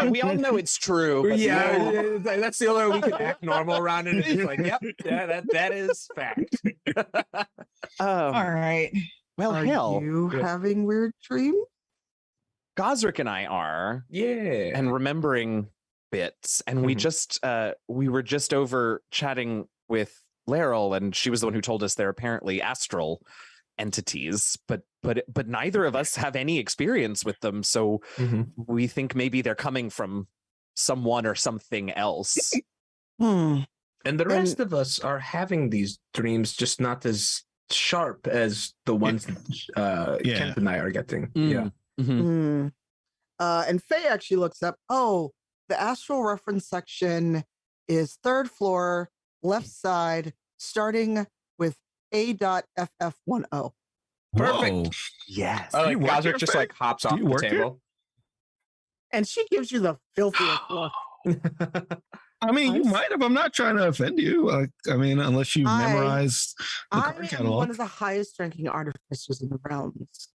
We all know it's true. But Yeah, that's the only way we can act normal around it. It's just like, yep, yeah, that is fact. all right. Well, Are hell, you having weird dreams? Gazrick and I are, Yeah. and remembering bits, and we were just over chatting with Laryl, and she was the one who told us they're apparently astral entities, but neither of us have any experience with them, so we think maybe they're coming from someone or something else. And the rest of us are having these dreams, just not as sharp as the ones that Kent and I are getting. Yeah. And Faye actually looks up, the astral reference section is 3rd floor, left side, starting with A.FF10. Perfect. Whoa. Yes. I like you work Gazrick here, just Faye? like hops Do off you the work here? table. And she gives you the filthiest look. I mean, you might have. I'm not trying to offend you. I mean, unless you memorized the I card am catalog. one of the highest ranking artificers in the realms.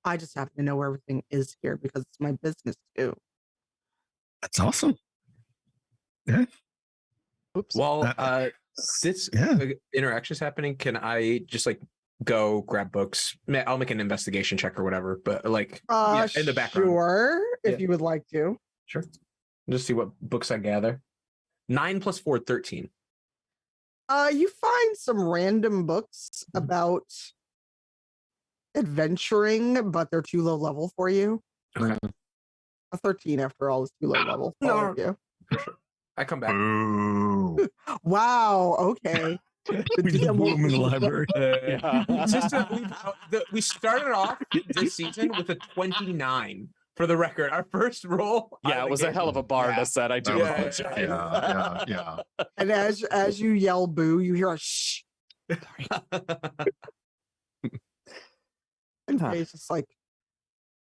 I just happen to know where everything is here because it's my business too. That's awesome. Yeah. Oops. While this interaction is happening, can I just like go grab books? I'll make an investigation check or whatever, but like in the background. Sure, if you would like to. Sure. Just see what books I gather. 9 + 4, 13. You find some random books about adventuring, but they're too low level for you. Okay. A 13, after all, is too low level for all of you. I come back. Boo. Wow. Okay. We just blew him in the library. We started off this season with a 29. For the record, our first roll. Yeah, it was a hell of a bar to set. I do apologize. Yeah. And as you yell boo, you hear a shh. And Faye's just like,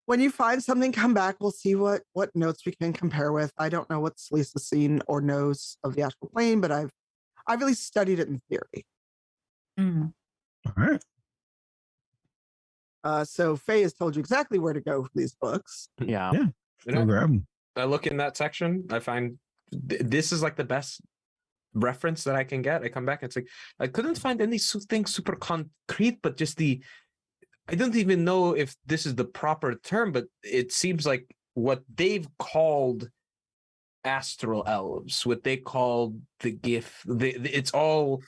when you find something, come back. We'll see what notes we can compare with. I don't know what Celise has seen or knows of the astral plane, but I've at least studied it in theory. All right. So Faye has told you exactly where to go for these books. Yeah. Go grab them. I look in that section. I find this is like the best reference that I can get. I come back and it's like, I couldn't find anything super concrete, but just I don't even know if this is the proper term, but it seems like what they've called astral elves, what they called the gift, it's all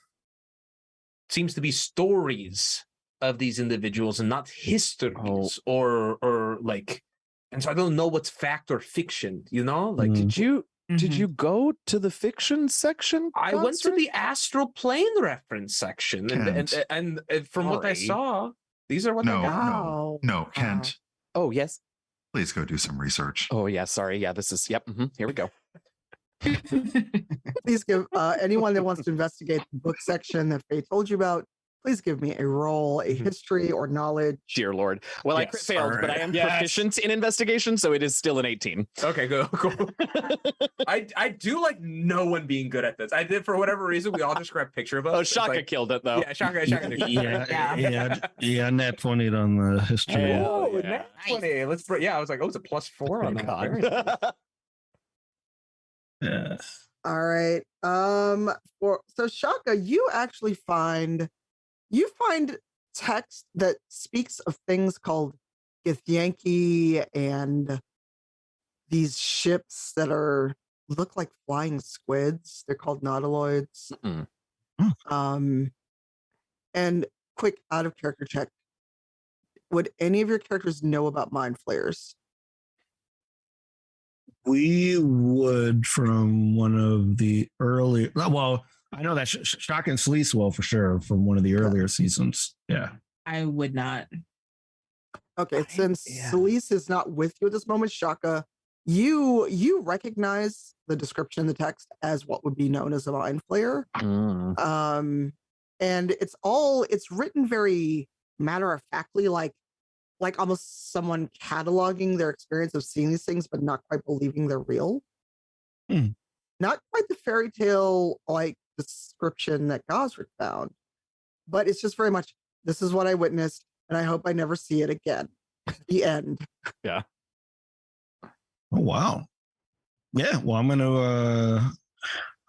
seems to be stories of these individuals and not histories or like, and so I don't know what's fact or fiction, like Did you go to the fiction section? I went to the astral plane reference section and from what I saw, these are what I got. No, Kent. Oh, yes. Please go do some research. Oh, yeah. Sorry. Yeah, this is, here we go. Please give anyone that wants to investigate the book section that Faye told you about, please give me a roll, a history or knowledge. Dear Lord. Well, I crit Yes. failed, but I am proficient in investigation, so it is still an 18. Okay, go cool. I do like no one being good at this. I did, for whatever reason, we all just grabbed a picture of us. Oh, It's Shaka like, killed it, though. yeah, Shaka did. Yeah, net 20 on the history. Oh, yeah. nat 20. I was like, oh, it's a +4 on that. God. Very nice. Yeah. All right. So Shaka, you find text that speaks of things called Githyanki and these ships that look like flying squids. They're called nautiloids. And quick out of character check. Would any of your characters know about mind flayers? We would from one of the early. Well, I know that Shock and Sleece will for sure from one of the earlier seasons. Yeah. I would not. Okay, since Sleece is not with you at this moment, Shaka, you recognize the description in the text as what would be known as a mind flayer. And it's written very matter of factly, like almost someone cataloging their experience of seeing these things, but not quite believing they're real. Not quite the fairy tale like description that Gazrick found, but it's just very much, this is what I witnessed, and I hope I never see it again. The end. Yeah. Oh wow. Yeah. Well, I'm gonna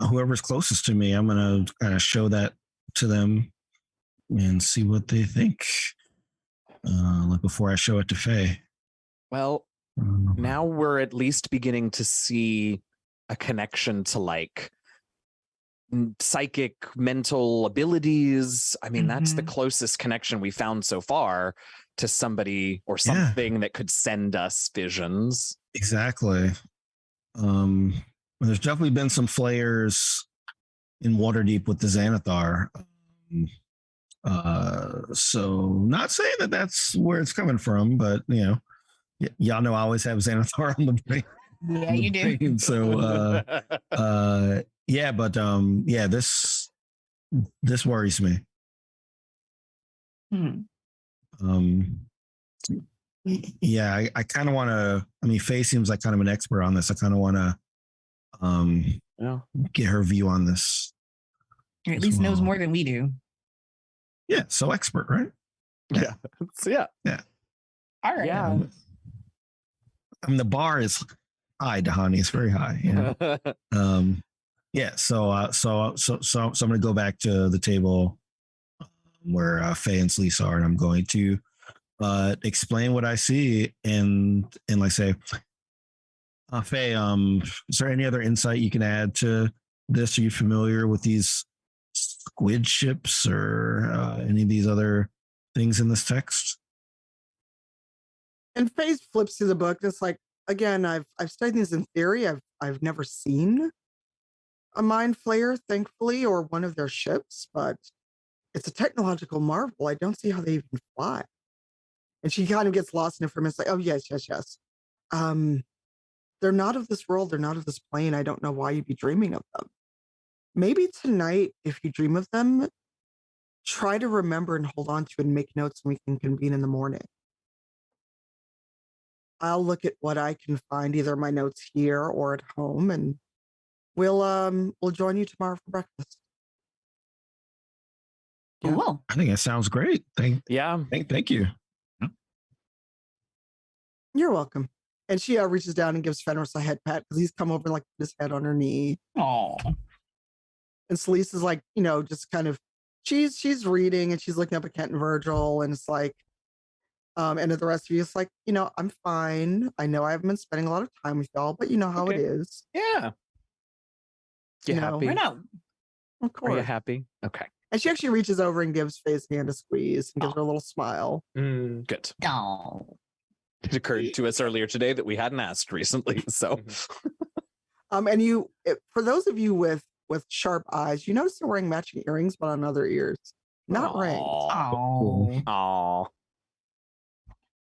whoever's closest to me, I'm gonna kind of show that to them and see what they think. Like before I show it to Faye. Well, now we're at least beginning to see a connection to like psychic mental abilities. I mean, that's the closest connection we found so far to somebody or something that could send us visions. Exactly. There's definitely been some flayers in Waterdeep with the Xanathar. So not saying that that's where it's coming from, but you know, y'all know I always have Xanathar on the brain. Yeah, you do. So yeah, but yeah, this worries me. Yeah, I kind of want to. I mean, Faye seems like kind of an expert on this. I kind of want to get her view on this. Or at least knows more than we do. Yeah, so expert, right? Yeah. Yeah. All right. Yeah. I mean, the bar is high, Dahani. It's very high. Yeah. Yeah. So I'm going to go back to the table where Faye and Sleece are, and I'm going to explain what I see and like say, Faye, is there any other insight you can add to this? Are you familiar with these squid ships or any of these other things in this text? And Faye flips through the book. It's like, again, I've studied these in theory. I've never seen a mind flayer, thankfully, or one of their ships, but it's a technological marvel. I don't see how they even fly. And she kind of gets lost in it for a minute. It's like, oh yes. They're not of this world. They're not of this plane. I don't know why you'd be dreaming of them. Maybe tonight, if you dream of them, try to remember and hold on to and make notes, and we can convene in the morning. I'll look at what I can find, either my notes here or at home, and we'll join you tomorrow for breakfast. Yeah. Cool. I think that sounds great. Thank you. You're welcome. And she reaches down and gives Fenris a head pat because he's come over and like put his head on her knee. Oh. And Sleece is like, just kind of, she's reading and she's looking up at Kent and Virgil, and it's like, and the rest of you, it's like, I'm fine. I know I haven't been spending a lot of time with y'all, but you know how it is. Yeah. You happy? We're not. Of course. Are you happy? Okay. And she actually reaches over and gives Faye's hand a squeeze and gives her a little smile. Good. Oh. It occurred to us earlier today that we hadn't asked recently. So, and for those of you with sharp eyes, you notice they're wearing matching earrings, but on other ears, not rings. Oh.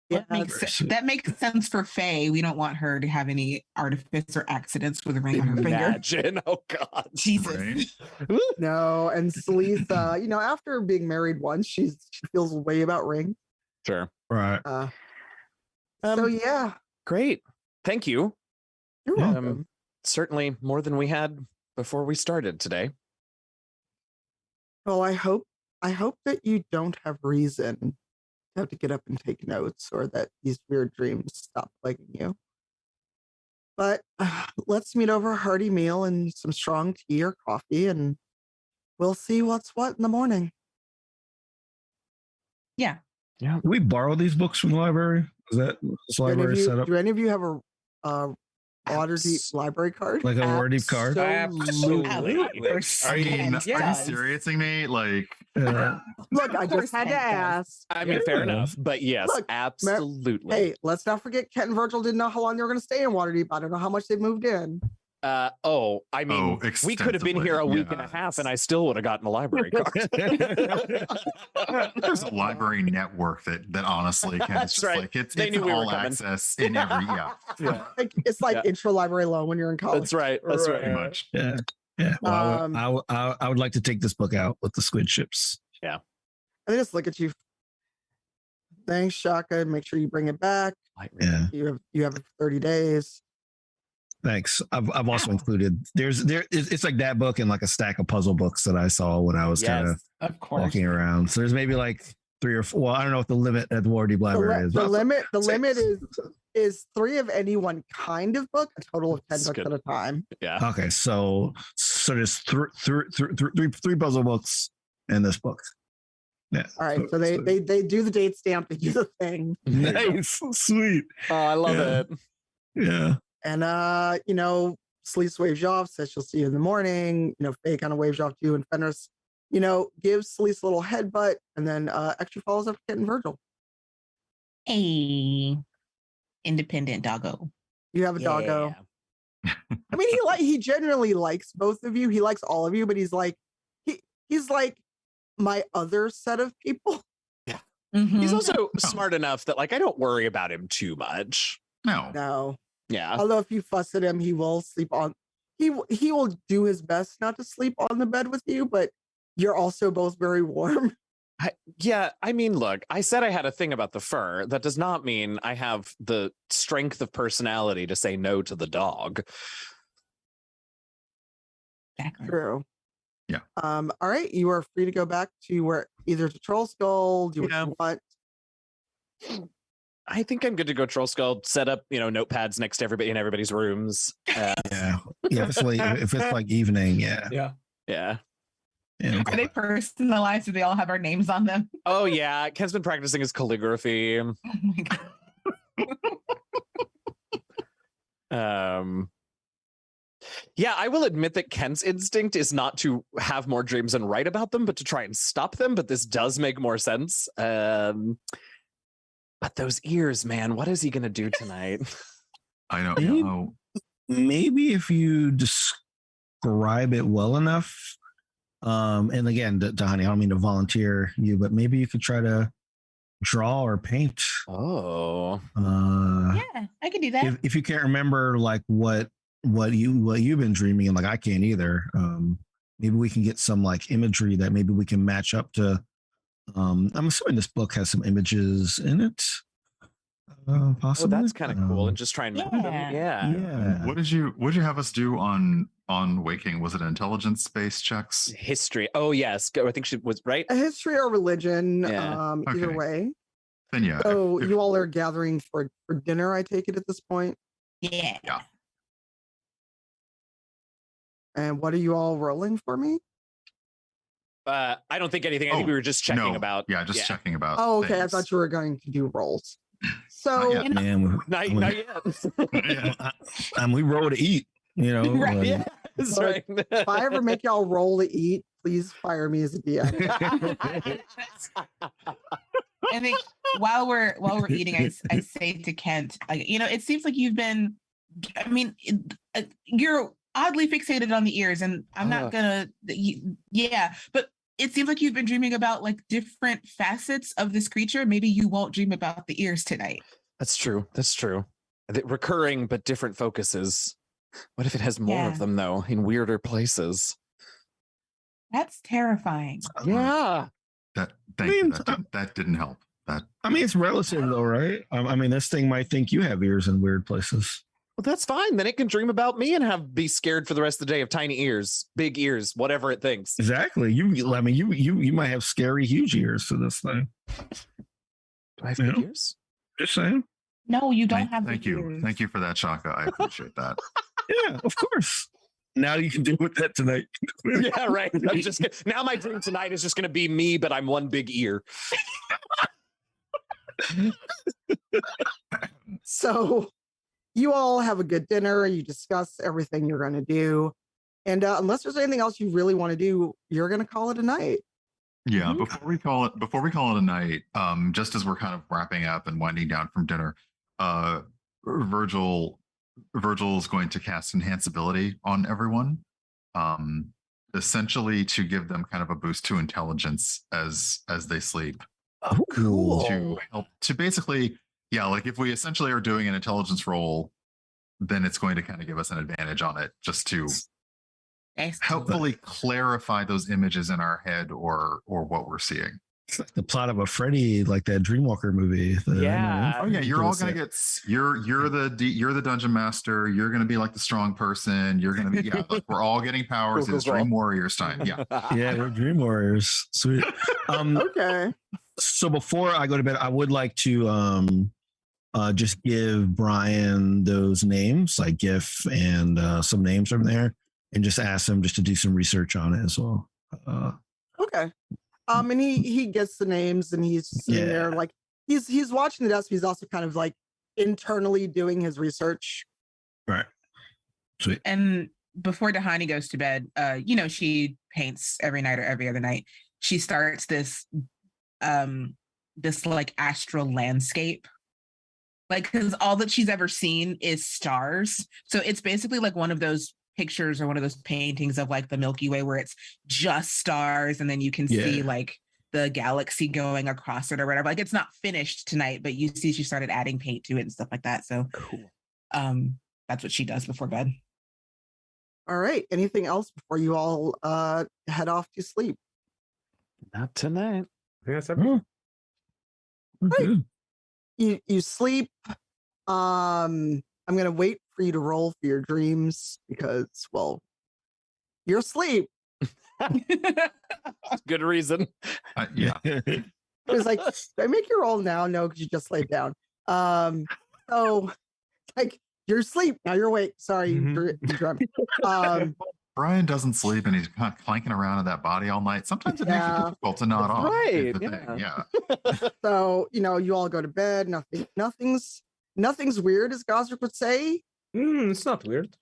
Yeah, That makes sense for Faye. We don't want her to have any artifice or accidents with a ring on her finger. Imagine. Oh God. Jesus. Right? no, and Sleeth, after being married once, she feels way about ring. Sure. Right. So yeah, Great. Thank you. you're welcome. Certainly more than we had before we started today. Well, I hope that you don't have reason to have to get up and take notes, or that these weird dreams stop plaguing you. But let's meet over a hearty meal and some strong tea or coffee, and we'll see what's what in the morning. Yeah. Do we borrow these books from the library? Is that this library set up Do any of you have a Waterdeep library card? like a Waterdeep card? Absolutely. Are you seriousing me? Like, Look, I just had to ask. I mean, fair enough, but yes, Look, absolutely. Hey, let's not forget Kent and Virgil didn't know how long they were going to stay in Waterdeep. I don't know how much they moved in. I mean, we could have been here a week and a half, and I still would have gotten a library card. there's a library network that honestly can. That's just right. like it's They knew we were all coming. access in every It's like intra-library loan when you're in college. That's right. That's pretty right. much. Yeah. Well, I would like to take this book out with the squid ships. And they just look at you. Thanks, Shaka. Make sure you bring it back. Yeah. You have 30 days. Thanks. I've also included it's like that book and like a stack of puzzle books that I saw when I was kind of walking around. So there's maybe like 3 or 4. Well, I don't know what the limit at the Waterdeep Library is. The limit is 3 of any one kind of book, a total of 10 That's books good. at a time. Yeah. Okay, so there's three puzzle books in this book. Yeah. All right. So they do the date stamp, they do the thing. Nice, sweet. Oh, I love Yeah. it. Yeah. And Sleece waves you off, says she'll see you in the morning. Faye kind of waves you off too, and Fenris, gives Sleece a little headbutt, and then actually follows up Kent and Virgil. Hey, independent doggo. You have a doggo. I mean, he generally likes both of you. He likes all of you, but he's like my other set of people. Mhm. He's also smart enough that like I don't worry about him too much. No. Yeah. Although if you fuss at him, he will sleep on. He will do his best not to sleep on the bed with you, but you're also both very warm. I mean, look, I said I had a thing about the fur. That does not mean I have the strength of personality to say no to the dog. Exactly. True. Yeah. All right. You are free to go back to either to Troll Skull. Do what you want. I think I'm good to go Troll Skull, set up, notepads next to everybody in everybody's rooms. Yeah. If it's like evening, yeah. Yeah. Are they personalized? Do they all have our names on them? Oh yeah. Ken's been practicing his calligraphy. Oh my God. Yeah, I will admit that Ken's instinct is not to have more dreams and write about them, but to try and stop them. But this does make more sense. But those ears, man, what is he going to do tonight? I don't know. Maybe if you describe it well enough, and again, Dahani, I don't mean to volunteer you, but maybe you could try to draw or paint. Oh, Yeah, I can do that. If you can't remember like what you've been dreaming, and like I can't either, maybe we can get some like imagery that maybe we can match up to. I'm assuming this book has some images in it. Possibly. that's kind of cool. And just try and map them. Yeah. What did you have us do on Waking? Was it intelligence based checks? History. Oh yes, I think she was right. A history or religion, Yeah. either Okay. way. Then yeah. So if- you all are gathering for dinner, I take it at this point. Yeah. Yeah. And what are you all rolling for me? I don't think anything. I think we were just checking no. about. Yeah, just checking about. Oh, okay. I things. thought you were going to do rolls. So yet. Man, Not yet. we roll to eat. Right. like- Yeah, that's But right. if I ever make y'all roll to eat, please fire me as a DM. I think while we're eating, I say to Kent, like, it seems like you've been. I mean, you're oddly fixated on the ears, and I'm not gonna. Yeah, but it seems like you've been dreaming about like different facets of this creature. Maybe you won't dream about the ears tonight. That's true. That's true. Recurring but different focuses. What if it has more of them though, in weirder places? That's terrifying. Yeah. That didn't help. I mean, it's relative though, right? I mean, this thing might think you have ears in weird places. Well, that's fine. Then it can dream about me and be scared for the rest of the day of tiny ears, big ears, whatever it thinks. Exactly. You might have scary, huge ears to this thing. Do I have big ears? Just saying. No, you don't have. Thank you. ears. Thank you for that, Shaka. I appreciate that. Yeah, of course. Now you can deal with that tonight. Yeah, right. Now my dream tonight is just going to be me, but I'm one big ear. So you all have a good dinner. You discuss everything you're going to do. And unless there's anything else you really want to do, you're going to call it a night. Yeah, before we call it a night, just as we're kind of wrapping up and winding down from dinner, Virgil's going to cast Enhanceability on everyone, essentially to give them kind of a boost to intelligence as they sleep. Oh, cool. To help to basically, yeah, like if we essentially are doing an intelligence roll, then it's going to kind of give us an advantage on it, just to helpfully clarify those images in our head or what we're seeing. It's like the plot of a Freddy, like that Dreamwalker movie. Yeah. Oh yeah, you're all gonna get. You're the dungeon master. You're gonna be like the strong person. You're gonna be like we're all getting powers. It's Dream Warriors time. Yeah. Yeah, we're Dream Warriors. Sweet. Okay. So before I go to bed, I would like to just give Brian those names, like GIF and some names from there, and just ask him just to do some research on it as well. Okay. And he gets the names and he's sitting there like he's watching the desk. He's also kind of like internally doing his research. Right. Sweet. And before Dahani goes to bed, she paints every night or every other night. She starts this like astral landscape. Like, because all that she's ever seen is stars. So it's basically like one of those pictures or one of those paintings of like the Milky Way where it's just stars and then you can see like the galaxy going across it or whatever. Like it's not finished tonight, but you see she started adding paint to it and stuff like that. So cool. That's what she does before bed. All right. Anything else before you all head off to sleep? Not tonight. I think that's everything. Right. You sleep. I'm gonna wait for you to roll for your dreams because, well, you're asleep. Good reason. Yeah. It was like, do I make you roll now? No, because you just laid down. So like you're asleep now. You're awake. Sorry, you dreamt. Brian doesn't sleep and he's kind of clanking around in that body all night. Sometimes it makes it difficult to nod off. Right. Yeah. So you all go to bed. Nothing's weird, as Gazrick would say. It's not weird.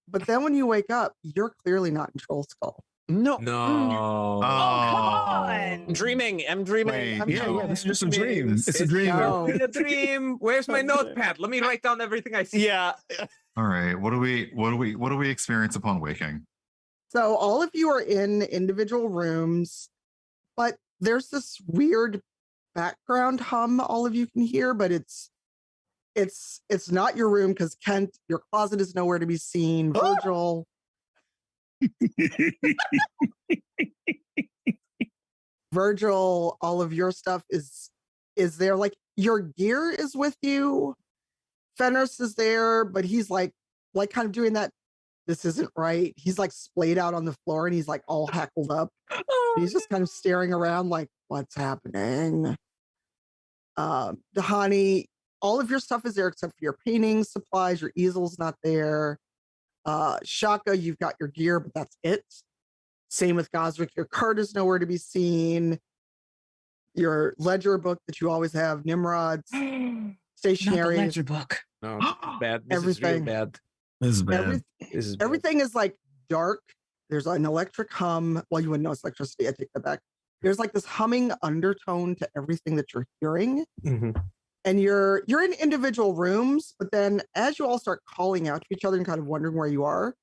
But then when you wake up, you're clearly not in Troll Skull. No. No. Oh, come on. I'm dreaming. Wait, Yeah, this is just a dream. It's a dream. No. In a dream. Where's my notepad? Let me write down everything I see. Yeah. All right. What do we experience upon waking? So all of you are in individual rooms, but there's this weird background hum all of you can hear, but it's not your room because Kent, your closet is nowhere to be seen. Virgil. Virgil, all of your stuff is there. Like your gear is with you. Fenris is there, but he's like kind of doing that. This isn't right. He's like splayed out on the floor and he's like all hackled up. He's just kind of staring around like, what's happening? Dahani, all of your stuff is there except for your painting supplies. Your easel's not there. Shaka, you've got your gear, but that's it. Same with Gazrick. Your card is nowhere to be seen. Your ledger book that you always have, Nimrod's stationery. Not the ledger book. No, bad. This Everything. is really bad. This is bad. This is bad. Everything is like dark. There's an electric hum. Well, you wouldn't know it's electricity. I take that back. There's like this humming undertone to everything that you're hearing. And you're in individual rooms, but then as you all start calling out to each other and kind of wondering where you are,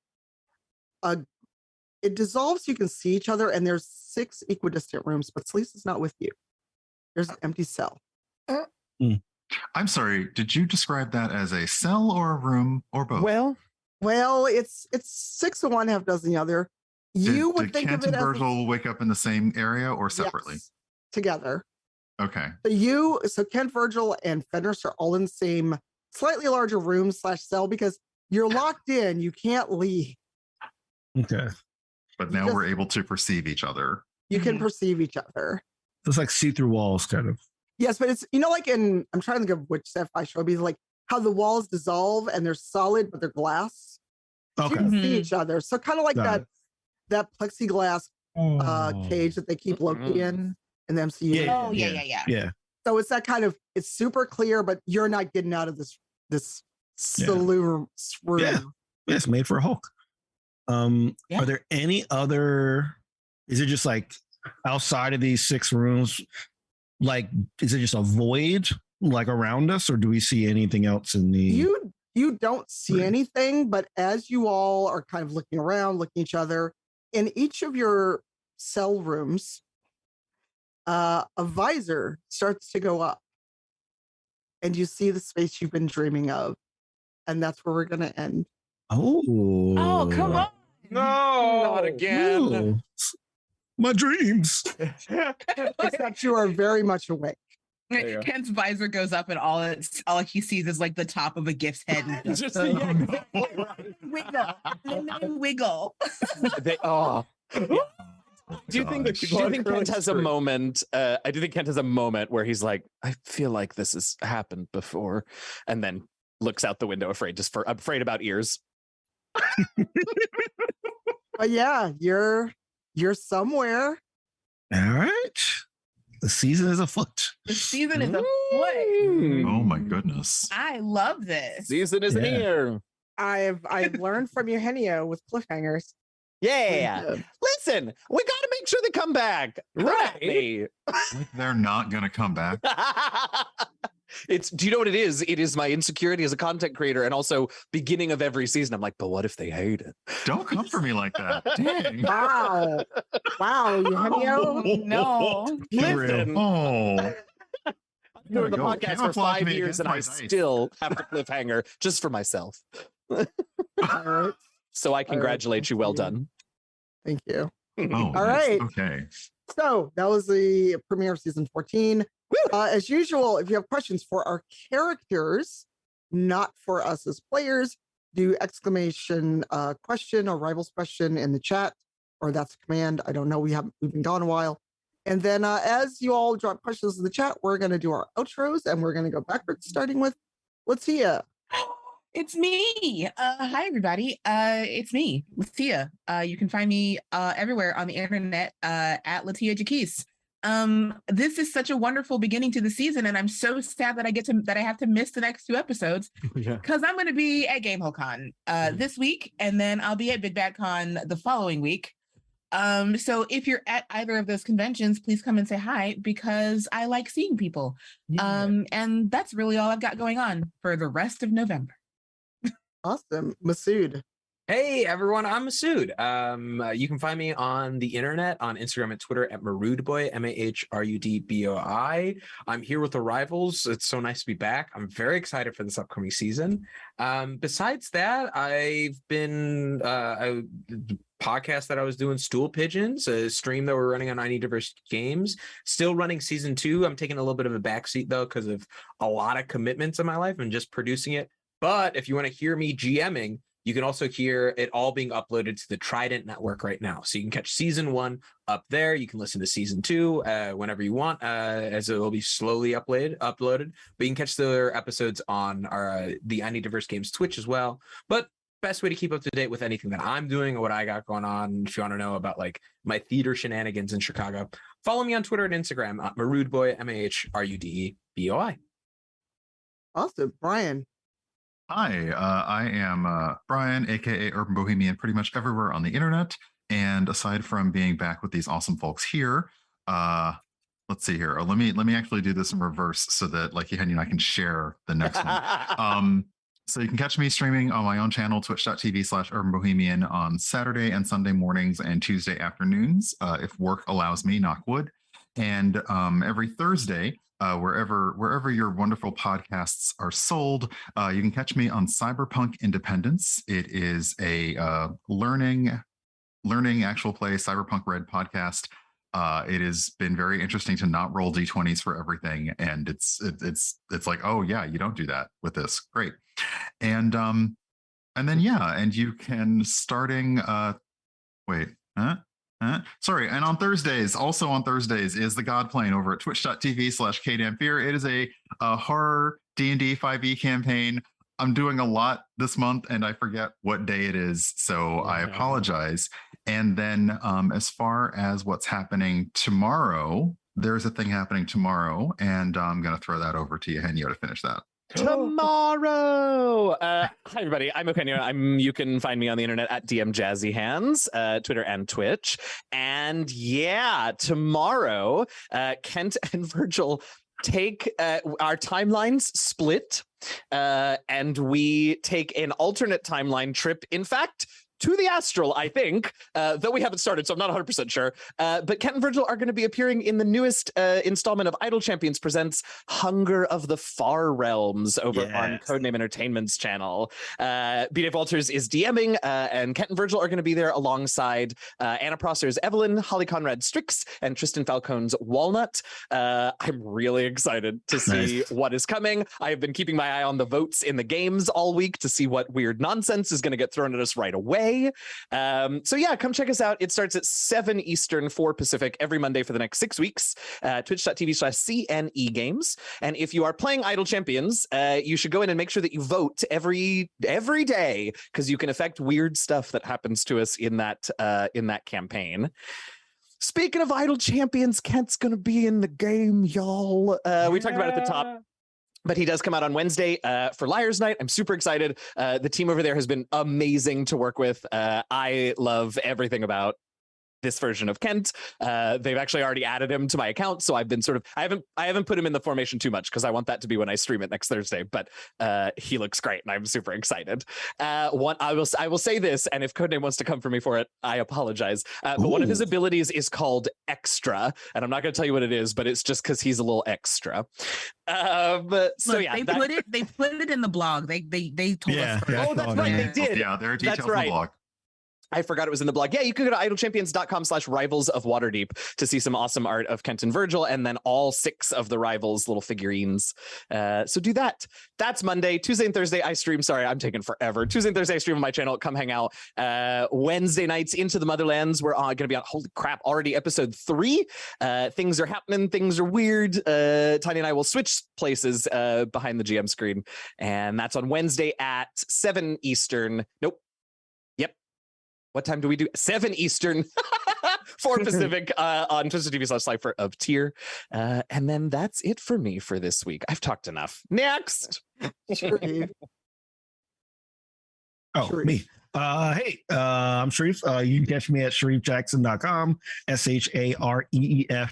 it dissolves. You can see each other, and there's 6 equidistant rooms, but Sleece is not with you. There's an empty cell. I'm sorry. Did you describe that as a cell or a room or both? Well, it's 6 of one, half dozen the other. You would did think Kent of it and as Virgil wake up in the same area or separately? Yes, together. Okay. So Kent, Virgil, and Fenris are all in the same slightly larger room / cell because you're locked in. You can't leave. Okay. But now we're able to perceive each other. You can perceive each other. It's like see-through walls, kind of. Yes, but it's, like I'm trying to think of which sci-fi show, because like how the walls dissolve and they're solid, but they're glass. So Okay. you can see each other. So kind of like Got that plexiglass cage that they keep Loki in the MCU. Yeah. So it's that kind of, it's super clear, but you're not getting out of this saloon room. Yeah, it's made for a Hulk. Are there any other, is it just like outside of these 6 rooms, like is it just a void like around us, or do we see anything else in the you don't see anything, but as you all are kind of looking around, looking at each other, in each of your cell rooms, a visor starts to go up, and you see the space you've been dreaming of, and that's where we're going to end. Oh, come on. No, not again. No. My dreams. Except you are very much awake. Kent's visor goes up, and all he sees is like the top of a gift's head. And Just wiggle, and then wiggle. Do you think Kent has a moment? I do think Kent has a moment where he's like, I feel like this has happened before, and then looks out the window, afraid about ears. But yeah, you're somewhere. All right. The season is afoot. The season is afoot. Oh my goodness. I love this. Season is here. I've learned from Eugenio with cliffhangers. Yeah. Listen, we got to make sure they come back. Right. They're not going to come back. Do you know what it is? It is my insecurity as a content creator, and also beginning of every season. I'm like, but what if they hate it? Don't come for me like that. Dang. Wow, Eugenio. No. Listen. Oh. I've been doing the podcast for 5 years, and I still have to cliffhanger just for myself. All right. So I congratulate you. Well done. Thank you. Oh, all right. Okay. So that was the premiere of season 14. As usual, if you have questions for our characters, not for us as players, do exclamation question or rivals question in the chat, or that's a command. I don't know. We've been gone a while. And then as you all drop questions in the chat, we're going to do our outros, and we're going to go backwards, starting with LaTia. It's me. Hi, everybody. It's me, LaTia. You can find me everywhere on the internet at LaTia Jacquise. This is such a wonderful beginning to the season, and I'm so sad that I have to miss the next 2 episodes because I'm going to be at GameholeCon this week, and then I'll be at Big Bad Con the following week. So if you're at either of those conventions, please come and say hi, because I like seeing people. And that's really all I've got going on for the rest of November. Awesome. Masood. Hey everyone, I'm Masood. You can find me on the internet, on Instagram and Twitter at Maroodboy, MAHRUDBOI. I'm here with the Rivals. It's so nice to be back. I'm very excited for this upcoming season. Besides that, I've been a podcast that I was doing, Stool Pigeons, a stream that we're running on I Need Diverse Games. Still running season 2. I'm taking a little bit of a backseat though, because of a lot of commitments in my life and just producing it. But if you want to hear me GMing, you can also hear it all being uploaded to the Trident Network right now. So you can catch season 1 up there. You can listen to season 2 whenever you want, as it will be slowly uploaded. But you can catch the episodes on the I Need Diverse Games Twitch as well. But best way to keep up to date with anything that I'm doing or what I got going on, if you want to know about like my theater shenanigans in Chicago, follow me on Twitter and Instagram at Maroodboy, MAHRUDBOI. Awesome. Brian. Hi, I am Brian, aka Urban Bohemian, pretty much everywhere on the internet. And aside from being back with these awesome folks here, let's see here. Let me actually do this in reverse so that like Eugenio and I can share the next one. So you can catch me streaming on my own channel, twitch.tv/urbanbohemian on Saturday and Sunday mornings and Tuesday afternoons, if work allows me, knock wood. And every Thursday, wherever your wonderful podcasts are sold, you can catch me on Cyberpunk Independence. It is a learning actual play Cyberpunk Red podcast. It has been very interesting to not roll d20s for everything, and it's like, oh yeah, you don't do that with this. Great. And then yeah, and you can starting sorry, and on Thursdays, is the God Plane over at twitch.tv/kdamphere. It is a horror D&D 5e campaign. I'm doing a lot this month and I forget what day it is, so I apologize. And then as far as what's happening tomorrow, there's a thing happening tomorrow, and I'm going to throw that over to Eugenio to finish that. Tomorrow. Hi everybody, I'm Eugenio. You can find me on the internet at DM Jazzy Hands, Twitter and Twitch. And yeah, tomorrow, Kent and Virgil take our timelines split, and we take an alternate timeline trip. In fact, to the astral, I think, though we haven't started, so I'm not 100% sure. But Kent and Virgil are going to be appearing in the newest installment of Idle Champions Presents Hunger of the Far Realms over on Codename Entertainment's channel. B-Dave Walters is DMing, and Kent and Virgil are going to be there alongside Anna Prosser's Evelyn, Holly Conrad Strix, and Tristan Falcone's Walnut. I'm really excited to see what is coming. I have been keeping my eye on the votes in the games all week to see what weird nonsense is going to get thrown at us right away. So yeah, come check us out. It starts at 7 Eastern, 4 Pacific every Monday for the next 6 weeks. Twitch.tv/CNE Games. And if you are playing Idle Champions, you should go in and make sure that you vote every day, because you can affect weird stuff that happens to us in that campaign. Speaking of Idle Champions, Kent's gonna be in the game, y'all. We talked about it at the top, but he does come out on Wednesday for Liars Night. I'm super excited. The team over there has been amazing to work with. I love everything about this version of Kent. They've actually already added him to my account, so I've been I haven't put him in the formation too much because I want that to be when I stream it next Thursday. But he looks great, and I'm super excited. I will say this, and if Codename wants to come for me for it, I apologize. But one of his abilities is called Extra, and I'm not going to tell you what it is, but it's just because he's a little extra. But so Look, yeah, they put it in the blog. They told us. Oh, that's right, they did. Yeah, there are details That's in right. the blog. I forgot it was in the blog. Yeah, you can go to idlechampions.com/rivals of Waterdeep to see some awesome art of Kent and Virgil, and then all 6 of the rivals little figurines. So do that. That's Monday. Tuesday and Thursday I stream. Sorry, I'm taking forever. Tuesday and Thursday I stream on my channel. Come hang out. Wednesday nights Into the Motherlands. We're going to be on, holy crap, already episode 3. Things are happening. Things are weird. Tanya and I will switch places behind the GM screen. And that's on Wednesday at 7 Eastern. Nope. What time do we do? 7 Eastern, 4 Pacific on Twisted TV/Cypher of Tier. And then that's it for me for this week. I've talked enough. Next. Shareef. Oh, me. Hey, I'm Shareef. You can catch me at ShareefJackson.com, ShareEF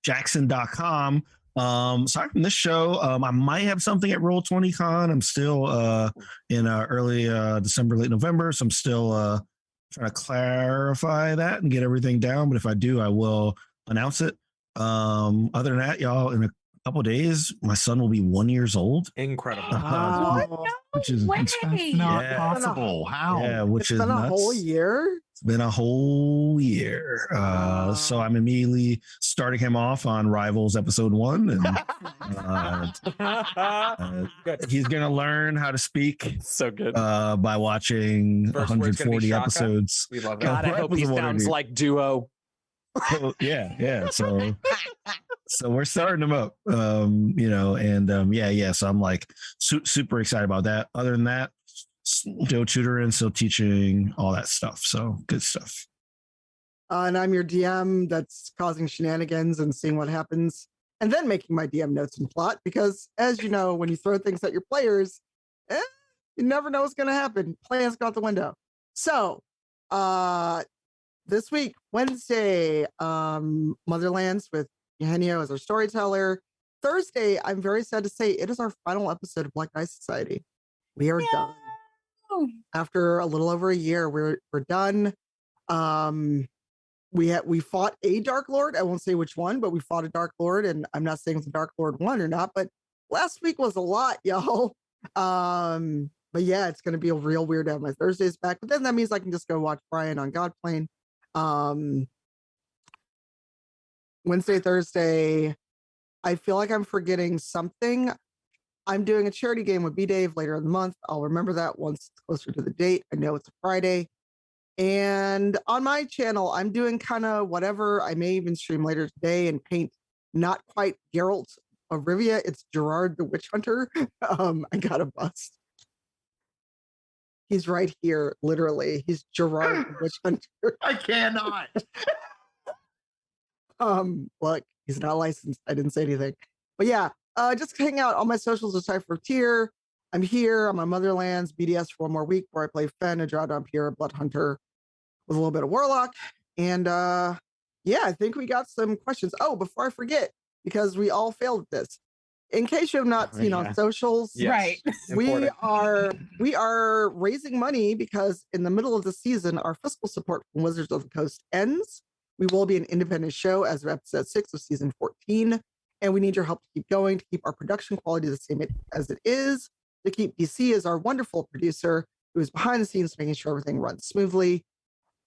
Jackson.com. Aside from this show, I might have something at Roll20Con. I'm still in early December, late November, so I'm still trying to clarify that and get everything down. But if I do, I will announce it. Other than that, y'all, in a couple of days, my son will be 1 year old. Incredible. Which is That's not possible. How? Yeah, which It's is been a nuts. whole year. It's been a whole year. So I'm immediately starting him off on Rivals episode 1, and he's gonna learn how to speak So good. by watching First word's gonna be 140 Shaka. episodes. We love God, I that. hope he sounds like Duo. Yeah. So we're starting them up, and so I'm like super excited about that. Other than that, still tutoring, still teaching, all that stuff. So good stuff. And I'm your DM that's causing shenanigans and seeing what happens, and then making my DM notes and plot. Because as you know, when you throw things at your players, you never know what's going to happen. Plans go out the window. So this week, Wednesday, Motherlands with Eugenio as our storyteller. Thursday, I'm very sad to say it is our final episode of Black Dice Society. We are done. After a little over a year, we're done. We fought a Dark Lord. I won't say which one, but we fought a Dark Lord, and I'm not saying if the Dark Lord won or not, but last week was a lot, y'all. But yeah, it's gonna be a real weird to have my Thursdays back. But then that means I can just go watch Brian on Godplane. Wednesday, Thursday, I feel like I'm forgetting something. I'm doing a charity game with B Dave later in the month. I'll remember that once it's closer to the date. I know it's a Friday. And on my channel, I'm doing kind of whatever. I may even stream later today and paint not quite Geralt of Rivia. It's Gerard the Witch Hunter. I got a bust. He's right here, literally. He's Gerard the Witch Hunter. I cannot. Look, he's not licensed. I didn't say anything. But yeah, just hang out on my socials aside for tier. I'm here. I'm on Motherlands, BDS for one more week where I play Fen, a Draw Vampire, Blood Hunter with a little bit of Warlock. And yeah, I think we got some questions. Oh, before I forget, because we all failed at this. In case you have not seen on socials, Yes. Right. we are raising money because in the middle of the season, our fiscal support from Wizards of the Coast ends. We will be an independent show as of episode 6 of season 14. And we need your help to keep going, to keep our production quality the same as it is, to keep DC as our wonderful producer who is behind the scenes making sure everything runs smoothly.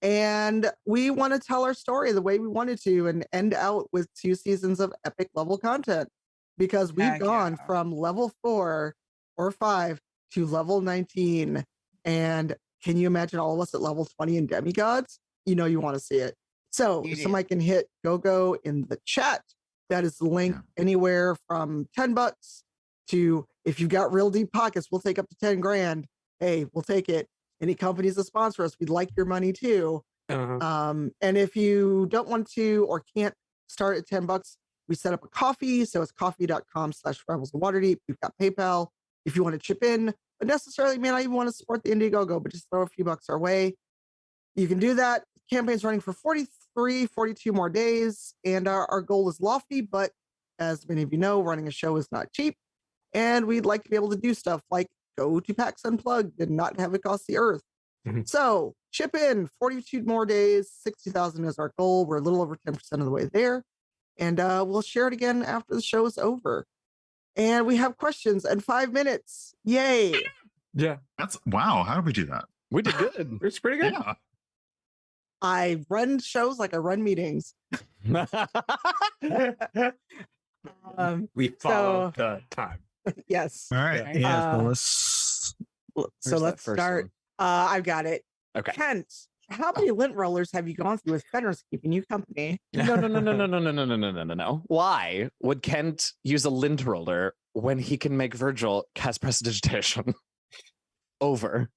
And we want to tell our story the way we wanted to and end out with 2 seasons of epic level content because we've Heck gone yeah. from level 4 or 5 to level 19. And can you imagine all of us at level 20 in demigods? You know, you want to see it. So You if do. somebody can hit go in the chat, that is the link anywhere from $10 to if you've got real deep pockets, we'll take up to 10 grand. Hey, we'll take it. Any companies that sponsor us, we'd like your money too. And if you don't want to or can't start at $10, we set up a coffee. So it's coffee.com/Rebels of Waterdeep. We've got PayPal if you want to chip in, but necessarily may not even want to support the Indiegogo, but just throw a few bucks our way. You can do that. Campaign's running for 42 more days. And our goal is lofty, but as many of you know, running a show is not cheap. And we'd like to be able to do stuff like go to PAX Unplugged and not have it cost the earth. So chip in 42 more days, 60,000 is our goal. We're a little over 10% of the way there. And we'll share it again after the show is over. And we have questions in 5 minutes. Yay. Yeah, Wow. How did we do that? We did good. it's pretty good. Yeah. I run shows like I run meetings. We follow the time. Yes. All right. Yeah. Uh, So So Where's that let's first start. I've got it. Okay. Kent, how many lint rollers have you gone through with Fenris keeping you company? No. Why would Kent use a lint roller when he can make Virgil cast prestidigitation over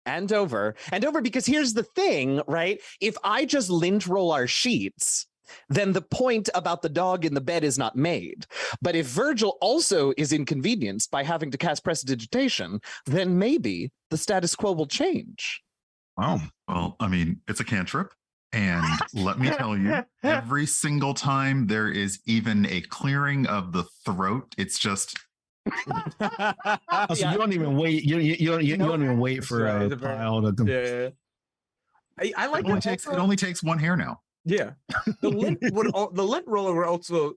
and over and over? Because here's the thing, right? If I just lint roll our sheets, then the point about the dog in the bed is not made. But if Virgil also is inconvenienced by having to cast prestidigitation, then maybe the status quo will change. wow. Well, I mean, it's a cantrip. And let me tell you, every single time there is even a clearing of the throat, it's just Oh, so you don't even wait. You don't even wait for Right, a it's a very- pile to come. Yeah. I like it only takes one hair now. Yeah, the lint roller would also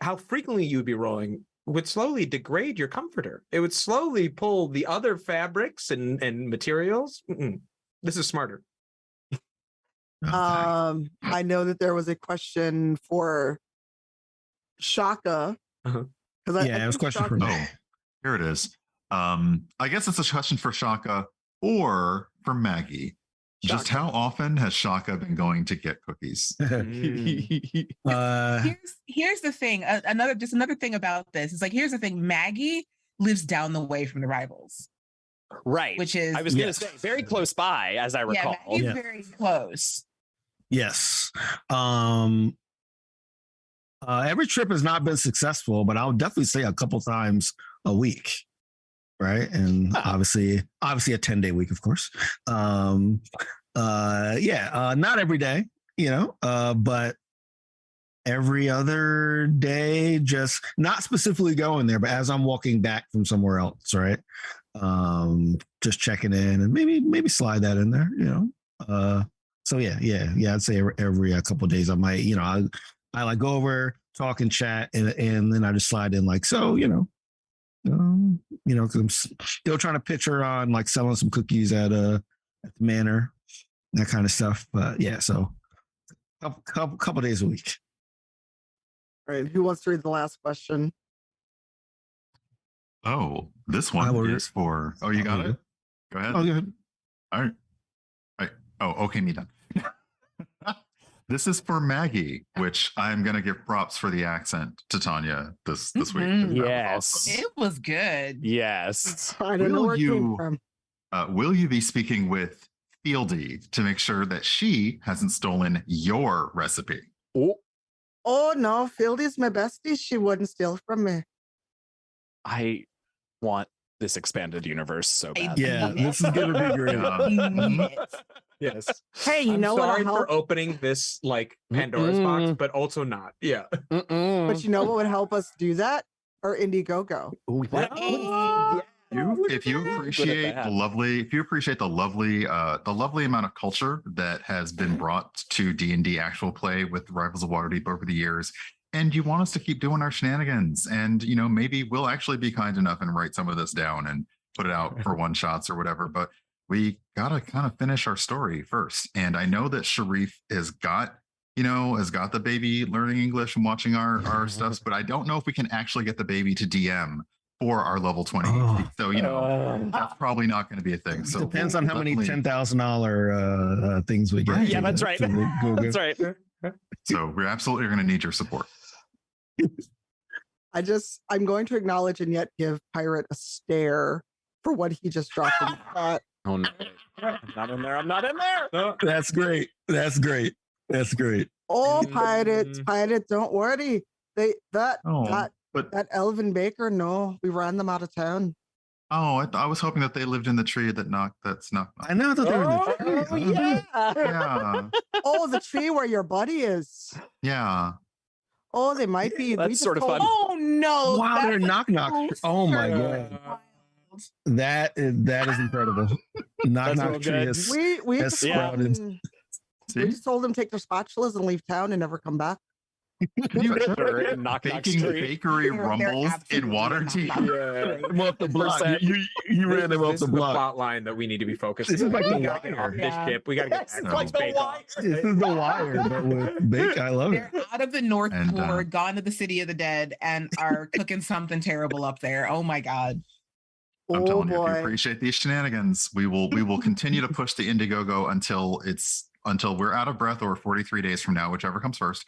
how frequently you'd be rolling would slowly degrade your comforter. It would slowly pull the other fabrics and materials. This is smarter. I know that there was a question for Shaka. Uh-huh. Yeah, it was a question for me. Oh, here it is. I guess it's a question for Shaka or for Maggie. Just how often has Shaka been going to get cookies? Here's the thing. Another thing about this is like, here's the thing. Maggie lives down the way from the rivals, Right. which is I was going to say very close by, as I recall. Yeah, Maggie's Yeah. very close. Yes. Every trip has not been successful, but I'll definitely say a couple times a week. Right. And obviously a 10-day week, of course. Not every day, but every other day, just not specifically going there, but as I'm walking back from somewhere else, right? Just checking in and maybe slide that in there, So yeah, I'd say every couple of days I might, I like go over, talk and chat, and then I just slide in like, so, because I'm still trying to pitch her on like selling some cookies at the Manor, that kind of stuff. But yeah, so couple days a week. All right, who wants to read the last question? Oh, this one is for. Oh, you got it. Go ahead. Oh, good. All right. Oh, okay, me done. This is for Maggie, which I'm gonna give props for the accent to Tanya this week. Mhm. That was Yes. awesome. It was good. Yes. I don't know where it came from. Will you be speaking with Fieldy to make sure that she hasn't stolen your recipe? Oh no, Fieldy's my bestie. She wouldn't steal from me. I want this expanded universe so bad. Yeah, this is gonna be great. Yes. Hey, you I'm know sorry what'll for help? opening this like Pandora's box, but also not. Yeah. But you know what would help us do that? Our Indiegogo. If you appreciate the lovely amount of culture that has been brought to D&D actual play with Rivals of Waterdeep over the years, and you want us to keep doing our shenanigans, and maybe we'll actually be kind enough and write some of this down and put it out for one shots or whatever, but we gotta kind of finish our story first. And I know that Shareef has got the baby learning English and watching our stuff, but I don't know if we can actually get the baby to DM for our level 20. So that's probably not going to be a thing. So depends on how many $10,000 things we get. Yeah, that's right. That's right. So we're absolutely going to need your support. I'm going to acknowledge and yet give Pirate a stare for what he just dropped in the chat. Oh no. I'm not in there. I'm not in there. No. That's great. That's great. That's great. Oh, Pirate, don't worry. That Elven Baker, no, we ran them out of town. Oh, I was hoping that they lived in the tree that's not. I know that they were in the tree. Oh, yeah. Yeah. Oh, the tree where your buddy is. Yeah. Oh, they might be. That's sort of fun. Oh no! Wow, they're knock. Oh my God. god. That is incredible. Knock tree is We has just told sprouted. them, we just told them take their spatulas and leave town and never come back. Baking bakery rumbles in Waterdeep. Them off the block. You ran them off the block. Plot line that we need to be focused on. This is like the We gotta get off Wire. this ship. We gotta get back Like to the Bake Off. This is the Wire, but with bake. I love it. They're out of the North And, Pole, gone to the City of the Dead, and are cooking something terrible up there. Oh my god! I'm Oh telling you, if you boy. appreciate these shenanigans, we will continue to push the Indiegogo until we're out of breath, or 43 days from now, whichever comes first.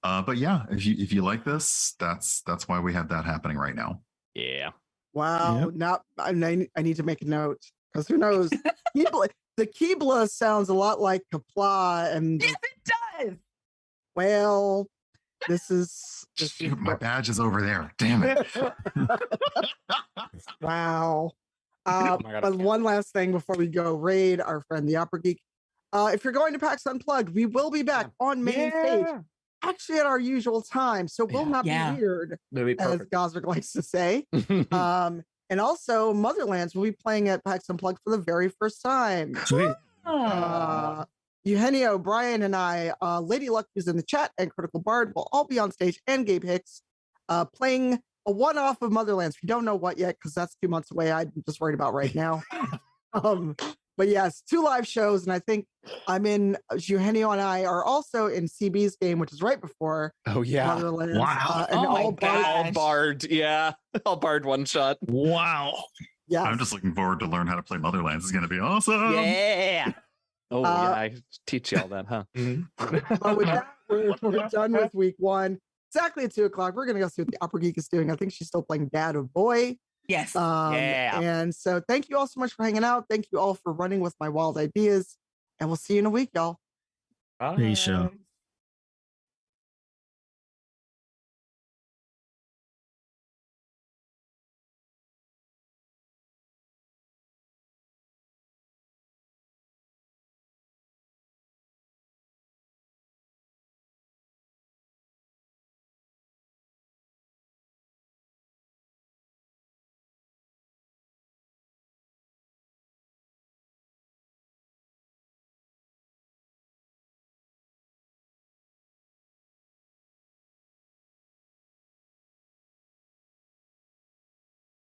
But yeah, if you like this, that's why we have that happening right now. Yeah. Wow. Now I need to make a note because who knows? The Keebla sounds a lot like Kapla, and Yes, it does. well, this is Shoot, my badge is over there. Damn it. wow. Oh my God, But okay. one last thing before we go raid our friend the Opera Geek. If you're going to PAX Unplugged, we will be back on main stage, actually at our usual time, so we'll not Yeah. be weird, That'd be as perfect. Gazrick likes to say. And also, Motherlands will be playing at PAX Unplugged for the very first time. Sweet. Eugenio, Brian, and I, Lady Luck, who's in the chat, and Critical Bard will all be on stage, and Gabe Hicks playing a one-off of Motherlands. We don't know what yet because that's 2 months away. I'm just worried about right now. But yes, 2 live shows, and I think Eugenio and I are also in CB's game, which is right before Oh yeah. Motherlands. Wow. And Oh my all God. All barred. Yeah. All barred one shot. Wow. Yes. I'm just looking forward to learn how to play Motherlands. It's going to be awesome. Yeah. Oh yeah. I teach you all that, huh? But with that, we're done with week 1. Exactly at 2:00. We're going to go see what the Opera Geek is doing. I think she's still playing Dad of Boy. Yes. Yeah. And so thank you all so much for hanging out. Thank you all for running with my wild ideas. And we'll see you in a week, y'all. Peace out.